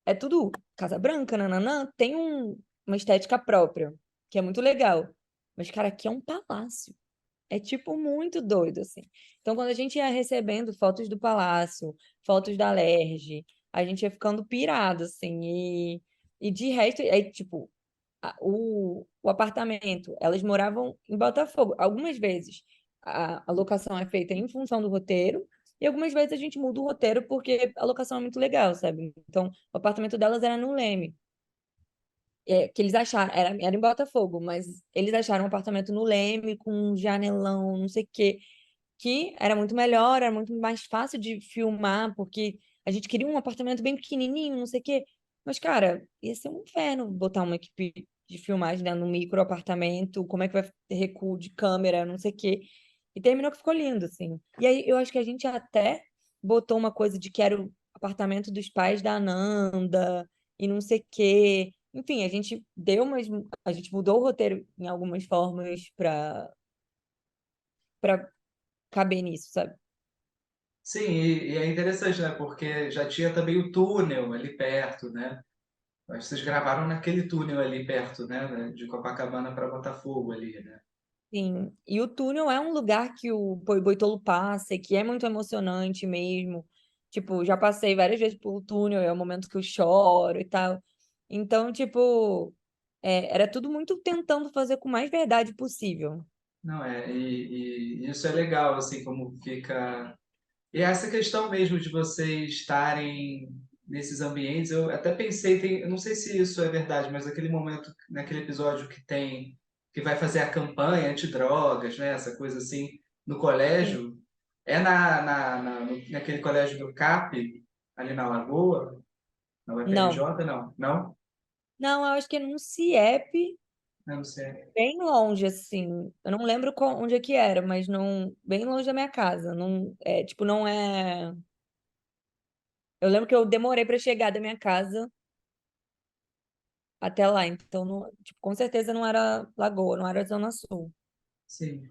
é tudo Casa Branca, nananã, tem uma estética própria, que é muito legal. Mas, cara, aqui é um palácio. É, tipo, muito doido, assim. Então, quando a gente ia recebendo fotos do palácio, fotos da Lerge, a gente ia ficando pirado, assim. E de resto, tipo, o apartamento, elas moravam em Botafogo. Algumas vezes a locação é feita em função do roteiro, e algumas vezes a gente muda o roteiro porque a locação é muito legal, sabe? Então, o apartamento delas era no Leme. Que eles acharam, era em Botafogo, mas eles acharam um apartamento no Leme com um janelão, não sei o quê, que era muito melhor, era muito mais fácil de filmar, porque a gente queria um apartamento bem pequenininho, não sei o quê. Mas, cara, ia ser um inferno botar uma equipe de filmagem, né, no micro apartamento, como é que vai ter recuo de câmera, não sei o quê. E terminou que ficou lindo, assim. E aí eu acho que a gente até botou uma coisa de que era o apartamento dos pais da Ananda e não sei o quê. Enfim, a gente mudou o roteiro em algumas formas para caber nisso, sabe? Sim, e é interessante, né? Porque já tinha também o túnel ali perto, né? Acho que vocês gravaram naquele túnel ali perto, né? De Copacabana para Botafogo ali, né? Sim, e o túnel é um lugar que o Boitolo passa e que é muito emocionante mesmo. Tipo, já passei várias vezes pelo túnel, é o momento que eu choro e tal. Então, tipo, era tudo muito tentando fazer com mais verdade possível. Não e isso é legal, assim, como fica. E essa questão mesmo de vocês estarem nesses ambientes, eu até pensei, eu não sei se isso é verdade, mas aquele momento, naquele episódio que tem, que vai fazer a campanha antidrogas, né, essa coisa assim, no Sim. colégio, é naquele colégio do CAP, ali na Lagoa, na Não. UFRJ, não? Não? Não, eu acho que é num CIEP Eu não sei. bem longe, assim. Eu não lembro onde é que era, mas bem longe da minha casa. Não, tipo, não é. Eu lembro que eu demorei para chegar da minha casa até lá, então, tipo, com certeza não era Lagoa, não era Zona Sul. Sim.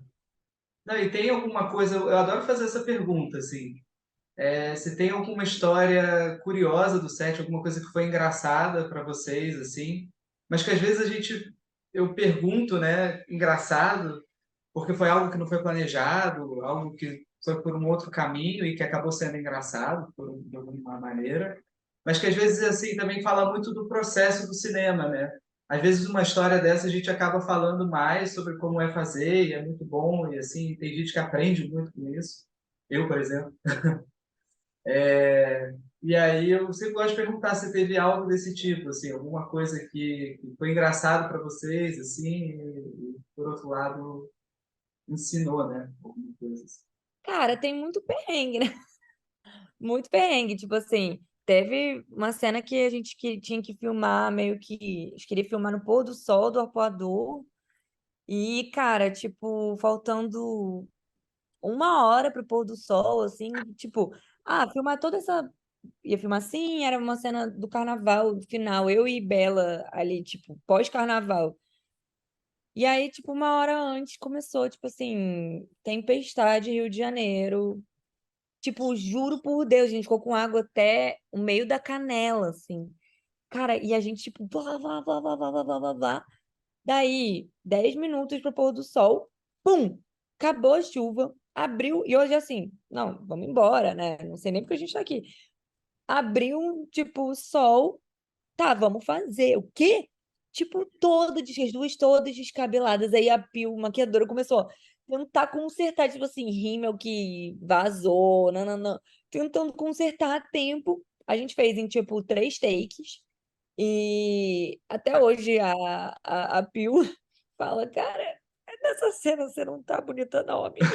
Não, e tem alguma coisa, eu adoro fazer essa pergunta, assim, se tem alguma história curiosa do set, alguma coisa que foi engraçada para vocês, assim, mas que às vezes eu pergunto, né, engraçado, porque foi algo que não foi planejado, algo que foi por um outro caminho e que acabou sendo engraçado, de alguma maneira, mas que às vezes, assim, também fala muito do processo do cinema, né? às vezes uma história dessa a gente acaba falando mais sobre como é fazer, e é muito bom, e assim, tem gente que aprende muito com isso. Eu, por exemplo. E aí eu sempre gosto de perguntar se teve algo desse tipo, assim, alguma coisa que foi engraçado para vocês, assim, e, por outro lado, ensinou, né? Alguma coisa assim. Cara, tem muito perrengue, né? Muito perrengue. Tipo assim, teve uma cena que a gente tinha que filmar, meio que. A gente queria filmar no pôr do sol do arpoador. E, cara, tipo, faltando 1 hora pro pôr do sol, assim, tipo, filmar toda essa. Ia filmar assim, era uma cena do carnaval final, eu e Bela ali, tipo, pós-carnaval. E aí, tipo, 1 hora antes começou, tipo assim, tempestade Rio de Janeiro. Tipo, juro por Deus, a gente ficou com água até o meio da canela, assim. Cara, e a gente, tipo, blá, blá, blá, blá, blá, blá, blá, blá, blá. Daí, 10 minutos pro pôr do sol, pum! Acabou a chuva, abriu, e hoje assim, não, vamos embora, né? Não sei nem porque a gente tá aqui. Abriu, tipo, o sol, tá, vamos fazer. O quê? Tipo, as duas todas descabeladas. Aí a Pio, maquiadora, começou a tentar consertar, tipo assim, rímel que vazou, não, não, não. Tentando consertar a tempo. A gente fez em, tipo, 3 takes. E até hoje a Pio fala, cara, nessa cena você não tá bonita, não, amiga.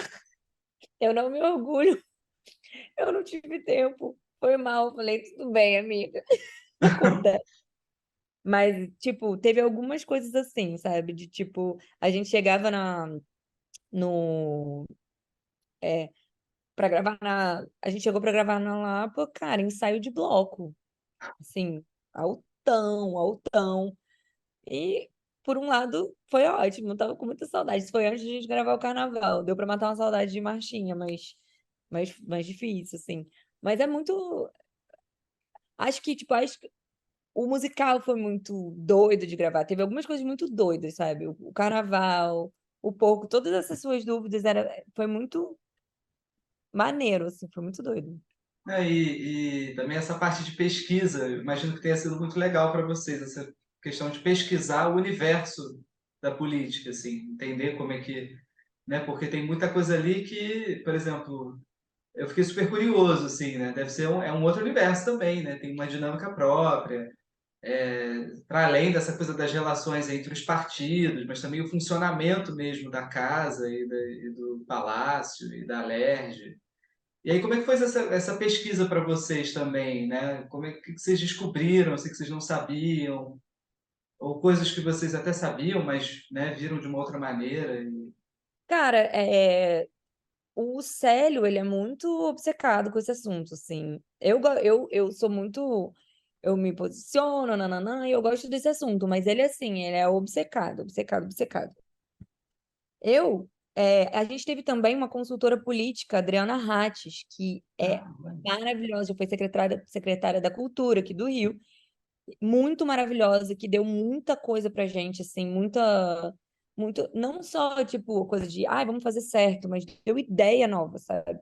Eu não me orgulho, eu não tive tempo. Foi mal. Eu falei, tudo bem, amiga. Acontece. Mas, tipo, teve algumas coisas assim, sabe? De tipo, a gente chegava no, pra gravar a gente chegou pra gravar na Lapa, cara, ensaio de bloco. Assim, altão, altão. E, por um lado, foi ótimo, eu tava com muita saudade. Isso foi antes de a gente gravar o carnaval. Deu pra matar uma saudade de marchinha, mas difícil, assim. Mas é muito. Acho que, tipo, o musical foi muito doido de gravar. Teve algumas coisas muito doidas, sabe? O carnaval, o porco, todas essas suas dúvidas foi muito maneiro, assim, foi muito doido. E também essa parte de pesquisa, eu imagino que tenha sido muito legal para vocês, essa questão de pesquisar o universo da política, assim, entender como é que, né? Porque tem muita coisa ali que, por exemplo, eu fiquei super curioso, assim, né? Deve ser é um outro universo também, né? Tem uma dinâmica própria, para além dessa coisa das relações entre os partidos, mas também o funcionamento mesmo da casa e do palácio e da Alerj. E aí, como é que foi essa pesquisa para vocês também, né? Como é que vocês descobriram, assim, que vocês não sabiam, ou coisas que vocês até sabiam, mas, né, viram de uma outra maneira? Cara, o Célio, ele é muito obcecado com esse assunto, assim. Eu sou muito. Eu me posiciono, nananã, e eu gosto desse assunto, mas ele, assim, ele é obcecado, obcecado, obcecado. A gente teve também uma consultora política, Adriana Rates, que é Ah, olha. maravilhosa, já foi secretária da Cultura aqui do Rio, muito maravilhosa, que deu muita coisa pra gente, assim, não só, tipo, coisa de, vamos fazer certo, mas deu ideia nova, sabe?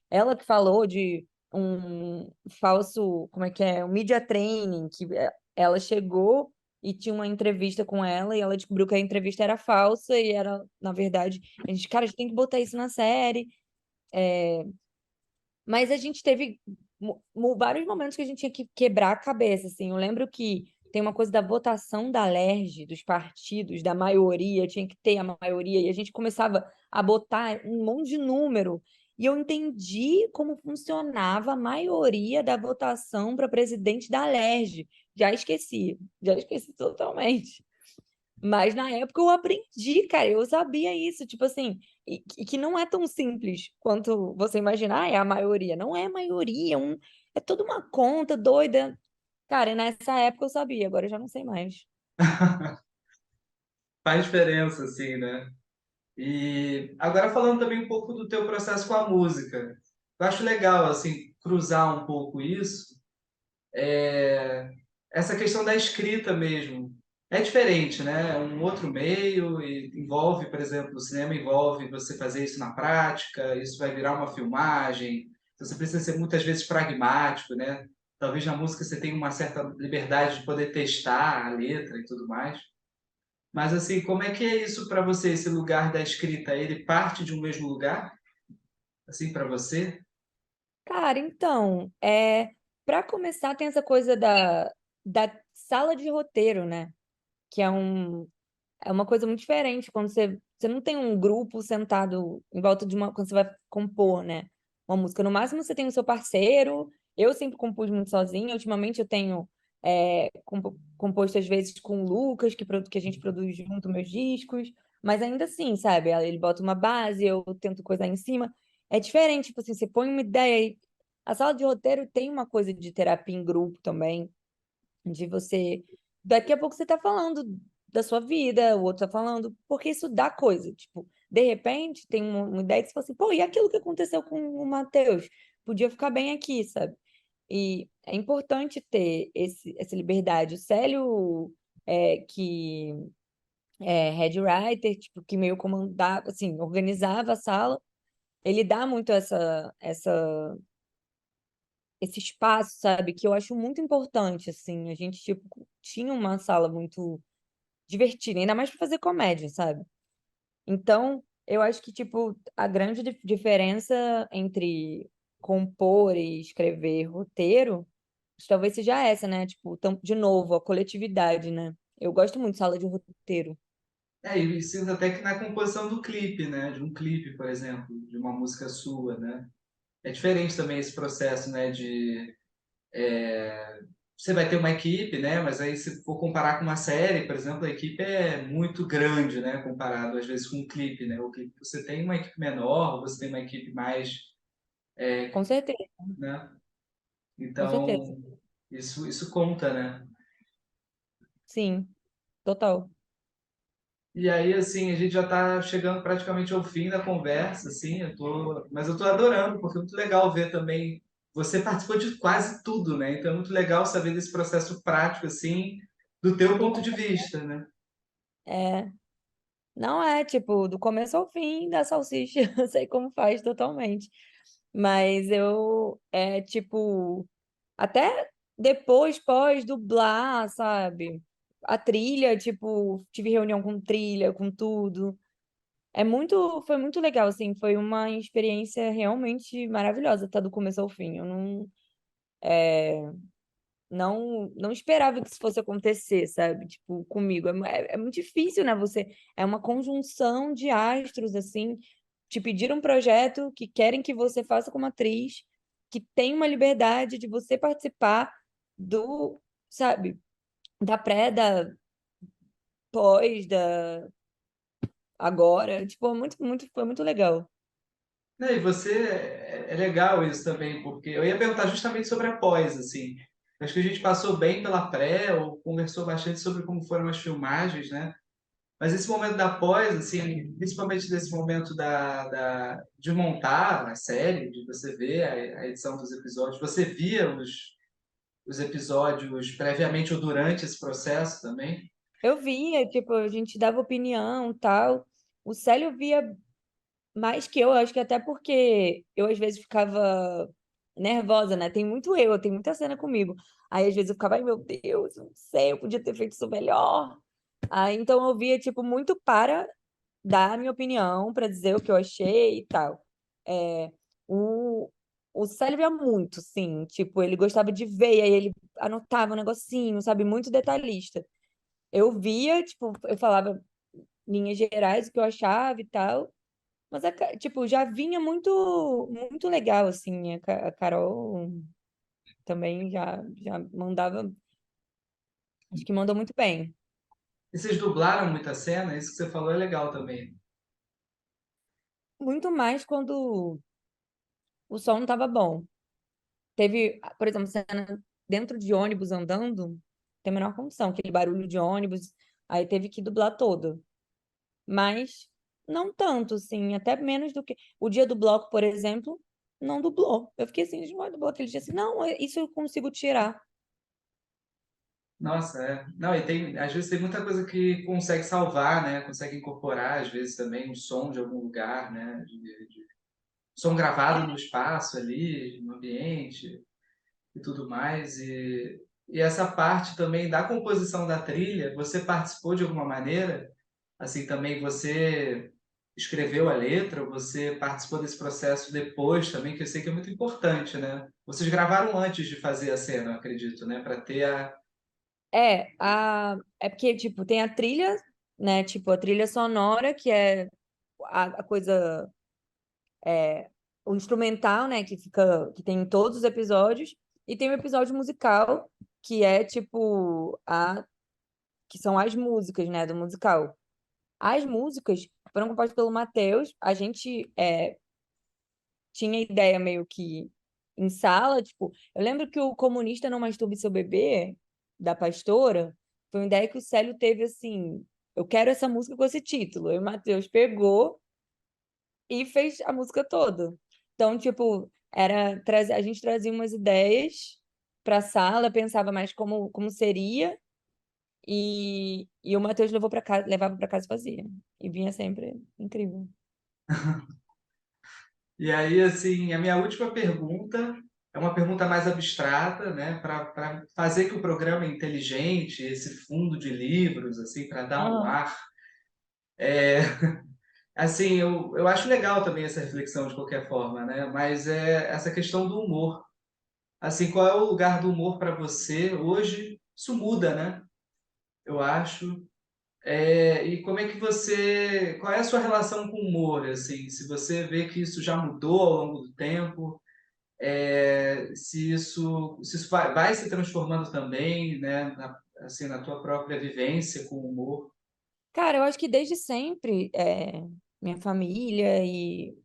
Ela que falou de um falso, como é que é? Um media training, que ela chegou e tinha uma entrevista com ela e ela descobriu que a entrevista era falsa e era, na verdade, cara, a gente tem que botar isso na série. Mas a gente teve vários momentos que a gente tinha que quebrar a cabeça, assim. Eu lembro que tem uma coisa da votação da Alerj, dos partidos, da maioria, tinha que ter a maioria, e a gente começava a botar um monte de número. E eu entendi como funcionava a maioria da votação para presidente da Alerj. Já esqueci totalmente. Mas na época eu aprendi, cara, eu sabia isso, tipo assim, e que não é tão simples quanto você imaginar, é a maioria. Não é a maioria, é toda uma conta doida. Cara, e nessa época eu sabia, agora eu já não sei mais. Faz diferença, assim, né? E agora falando também um pouco do teu processo com a música. Eu acho legal, assim, cruzar um pouco isso, é, essa questão da escrita mesmo. É diferente, né? É um outro meio e envolve, por exemplo, o cinema envolve você fazer isso na prática, isso vai virar uma filmagem. Então, você precisa ser muitas vezes pragmático, né? talvez na música você tenha uma certa liberdade de poder testar a letra e tudo mais. Mas assim, como é que é isso para você, esse lugar da escrita? Ele parte de um mesmo lugar, assim, para você? Cara, então, para começar, tem essa coisa da sala de roteiro, né? Que é uma coisa muito diferente quando você não tem um grupo sentado em volta de uma, quando você vai compor, né? Uma música. No máximo você tem o seu parceiro. Eu sempre compus muito sozinha. Ultimamente eu tenho composto às vezes com o Lucas, que a gente produz junto meus discos. Mas ainda assim, sabe? Ele bota uma base, eu tento coisar em cima. É diferente, tipo assim, você põe uma ideia. A sala de roteiro tem uma coisa de terapia em grupo também de você. Daqui a pouco você tá falando da sua vida, o outro tá falando, porque isso dá coisa. Tipo, de repente tem uma ideia que você fala assim, pô, e aquilo que aconteceu com o Matheus? Podia ficar bem aqui, sabe? E é importante ter essa liberdade. O Célio, que é head writer, tipo, que meio comandava, assim, organizava a sala, ele dá muito esse espaço, sabe? Que eu acho muito importante, assim. A gente, tipo, tinha uma sala muito divertida, ainda mais para fazer comédia, sabe? Então, eu acho que, tipo, a grande diferença entre compor e escrever roteiro, talvez seja essa, né? Tipo, de novo, a coletividade, né? Eu gosto muito de sala de roteiro. É, e sinto até que na composição do clipe, né? De um clipe, por exemplo, de uma música sua, né? É diferente também esse processo, né? Você vai ter uma equipe, né? Mas aí se for comparar com uma série, por exemplo, a equipe é muito grande, né? Comparado às vezes com um clipe, né? O clipe você tem uma equipe menor, você tem uma equipe mais, Com certeza, né? com certeza. Então isso conta, né? Sim, total. E aí, assim, a gente já está chegando praticamente ao fim da conversa, assim, mas eu estou adorando, porque é muito legal ver também, você participou de quase tudo, né? Então é muito legal saber desse processo prático, assim, do teu E ponto de vista, né? é, não é, tipo, do começo ao fim da salsicha, eu sei como faz totalmente. Mas tipo, até depois, pós-dublar, sabe? A trilha, tipo, tive reunião com trilha, com tudo. Foi muito legal, assim, foi uma experiência realmente maravilhosa, tá? Do começo ao fim. Eu não esperava que isso fosse acontecer, sabe? Tipo, comigo. É muito difícil, né? É uma conjunção de astros, assim. Te pediram um projeto que querem que você faça como atriz, que tem uma liberdade de você participar sabe, da pré, da pós, da agora. Tipo, foi muito legal. Né, e você, é legal isso também, porque eu ia perguntar justamente sobre a pós, assim. Acho que a gente passou bem pela pré, ou conversou bastante sobre como foram as filmagens, né? Mas esse momento da pós, assim, principalmente nesse momento de montar a série, de você ver a edição dos episódios, você via os episódios previamente ou durante esse processo também? Eu via, tipo, a gente dava opinião, tal. O Célio via mais que eu acho que até porque eu às vezes ficava nervosa, né? Tem muita cena comigo. Aí às vezes eu ficava, ai meu Deus, eu não sei, eu podia ter feito isso melhor. Aí então eu via, tipo, muito para dar a minha opinião, para dizer o que eu achei e tal. É, o, o Célio via muito, sim. Tipo, ele gostava de ver, e aí ele anotava um negocinho, sabe? Muito detalhista. Eu via, tipo, eu falava linhas gerais, o que eu achava e tal. Mas, tipo, já vinha muito legal, assim. A Carol também já mandava, acho que mandou muito bem. E vocês dublaram muita cena? Isso que você falou é legal também. Muito mais quando o som não estava bom. Teve, por exemplo, cena dentro de ônibus andando, tem a menor condição, aquele barulho de ônibus, aí teve que dublar todo. Mas não tanto, assim, até menos do que. O dia do bloco, por exemplo, não dublou. Eu fiquei assim, não vai dublar aquele dia assim, não, isso eu consigo tirar. Nossa, é. Não, e tem, às vezes tem muita coisa que consegue salvar, né? Consegue incorporar, às vezes, também um som de algum lugar, né? Som gravado no espaço ali, no ambiente. e tudo mais. E essa parte também da composição da trilha, você participou de alguma maneira? Assim, também você escreveu a letra, você participou desse processo depois também, que eu sei que é muito importante, né? Vocês gravaram antes de fazer a cena, eu acredito, né? Para ter a. É porque, tipo, tem a trilha, né? Tipo, a trilha sonora, que é a coisa, o instrumental, né? Que tem em todos os episódios, e tem o episódio musical, que é, tipo, que são as músicas, né? Do musical. As músicas foram compostas pelo Matheus, a gente tinha ideia meio que em sala, tipo, eu lembro que o Comunista Não Masturbe Seu Bebê, da Pastora, foi uma ideia que o Célio teve assim, eu quero essa música com esse título. E o Matheus pegou e fez a música toda. Então, tipo, a gente trazia umas ideias para a sala, pensava mais como seria, e o Matheus levou para casa, levava para casa e fazia. E vinha sempre incrível. E aí, assim, a minha última pergunta é uma pergunta mais abstrata, né? Para fazer que o programa é inteligente, esse fundo de livros, assim, para dar um Aham. ar. Assim, eu acho legal também essa reflexão de qualquer forma, né? Mas é essa questão do humor. Assim, qual é o lugar do humor para você hoje? Isso muda, né? Eu acho. E como é que você, qual é a sua relação com o humor, assim? Se você vê que isso já mudou ao longo do tempo, se isso vai se transformando também, né? Assim, na tua própria vivência com o humor. Cara, eu acho que desde sempre, minha família e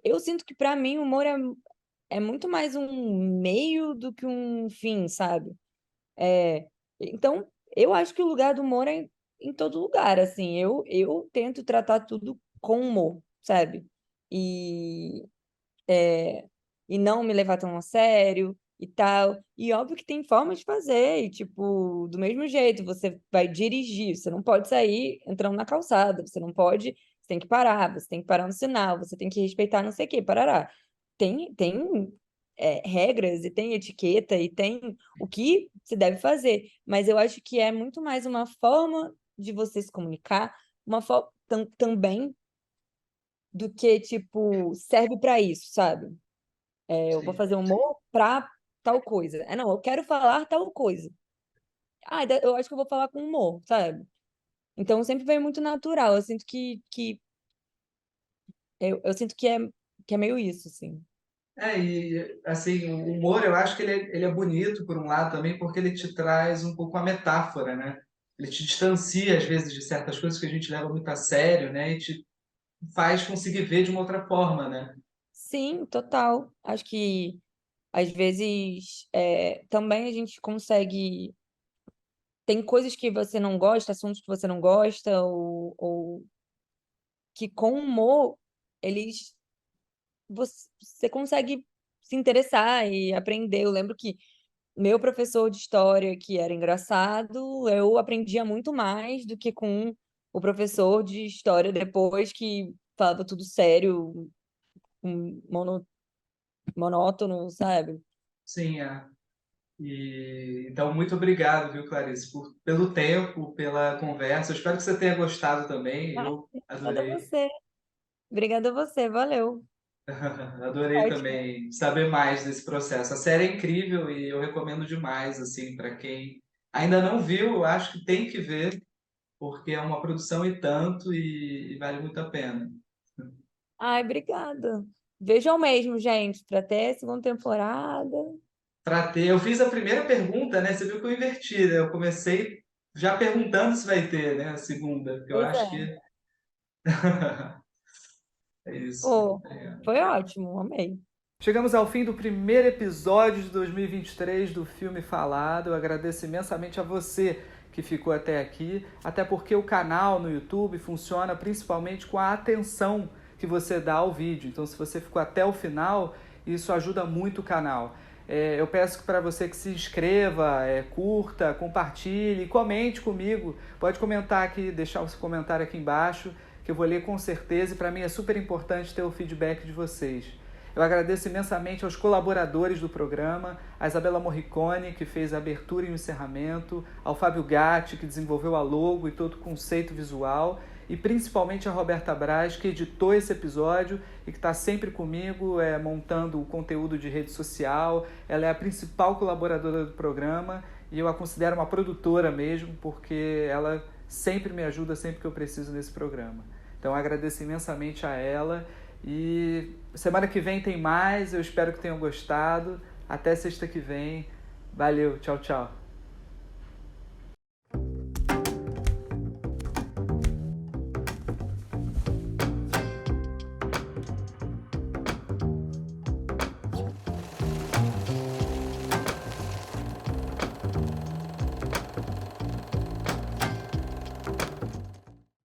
eu sinto que pra mim o humor é muito mais um meio do que um fim, sabe? É, então, eu acho que o lugar do humor é em todo lugar, assim. Eu tento tratar tudo com humor, sabe? E e não me levar tão a sério e tal. E óbvio que tem formas de fazer, e tipo, do mesmo jeito, você vai dirigir, você não pode sair entrando na calçada, você tem que parar, você tem que parar no sinal, você tem que respeitar não sei o quê, parará. Tem regras e tem etiqueta e tem o que se deve fazer, mas eu acho que é muito mais uma forma de você se comunicar, uma forma também do que, tipo, serve para isso, sabe? Eu vou Sim. fazer humor pra tal coisa. Não, eu quero falar tal coisa. Eu acho que eu vou falar com humor, sabe? Então sempre vem muito natural. Eu sinto eu sinto que é meio isso, assim. E assim, o humor eu acho que ele é bonito por um lado também, porque ele te traz um pouco a metáfora, né? Ele te distancia às vezes de certas coisas que a gente leva muito a sério, né? E te faz conseguir ver de uma outra forma, né? Sim, total. Acho que às vezes também a gente consegue. Tem coisas que você não gosta, assuntos que você não gosta, ou que com humor eles você consegue se interessar e aprender. Eu lembro que meu professor de história, que era engraçado, eu aprendia muito mais do que com o professor de história depois, que falava tudo sério, monótono, sabe? Sim, então, muito obrigado, viu, Clarice, pelo tempo, pela conversa. Eu espero que você tenha gostado também. Ah, Eu obrigada a adorei. você. Obrigada a você, valeu. Adorei Ótimo. também saber mais desse processo. A série é incrível e eu recomendo demais, assim, para quem ainda não viu, eu acho que tem que ver, porque é uma produção e tanto e vale muito a pena. Ai, obrigada. Vejam mesmo, gente, para ter segunda temporada. Para ter, eu fiz a primeira pergunta, né? Você viu que eu inverti, né? Eu comecei já perguntando se vai ter, né? A segunda, porque eu Pois acho é. que é isso. Pô, foi ótimo, amei. Chegamos ao fim do primeiro episódio de 2023 do Filme Falado. Eu agradeço imensamente a você que ficou até aqui, até porque o canal no YouTube funciona principalmente com a atenção que você dá ao vídeo. Então, se você ficou até o final, isso ajuda muito o canal. Eu peço para você que se inscreva, curta, compartilhe, comente comigo. Pode comentar aqui, deixar o seu comentário aqui embaixo, que eu vou ler com certeza. E para mim é super importante ter o feedback de vocês. Eu agradeço imensamente aos colaboradores do programa, a Isabela Morricone, que fez a abertura e o encerramento, ao Fábio Gatti, que desenvolveu a logo e todo o conceito visual, e principalmente a Roberta Braz, que editou esse episódio e que está sempre comigo, montando o conteúdo de rede social. Ela é a principal colaboradora do programa e eu a considero uma produtora mesmo, porque ela sempre me ajuda sempre que eu preciso nesse programa. Então agradeço imensamente a ela e semana que vem tem mais, eu espero que tenham gostado. Até sexta que vem. Valeu, tchau, tchau.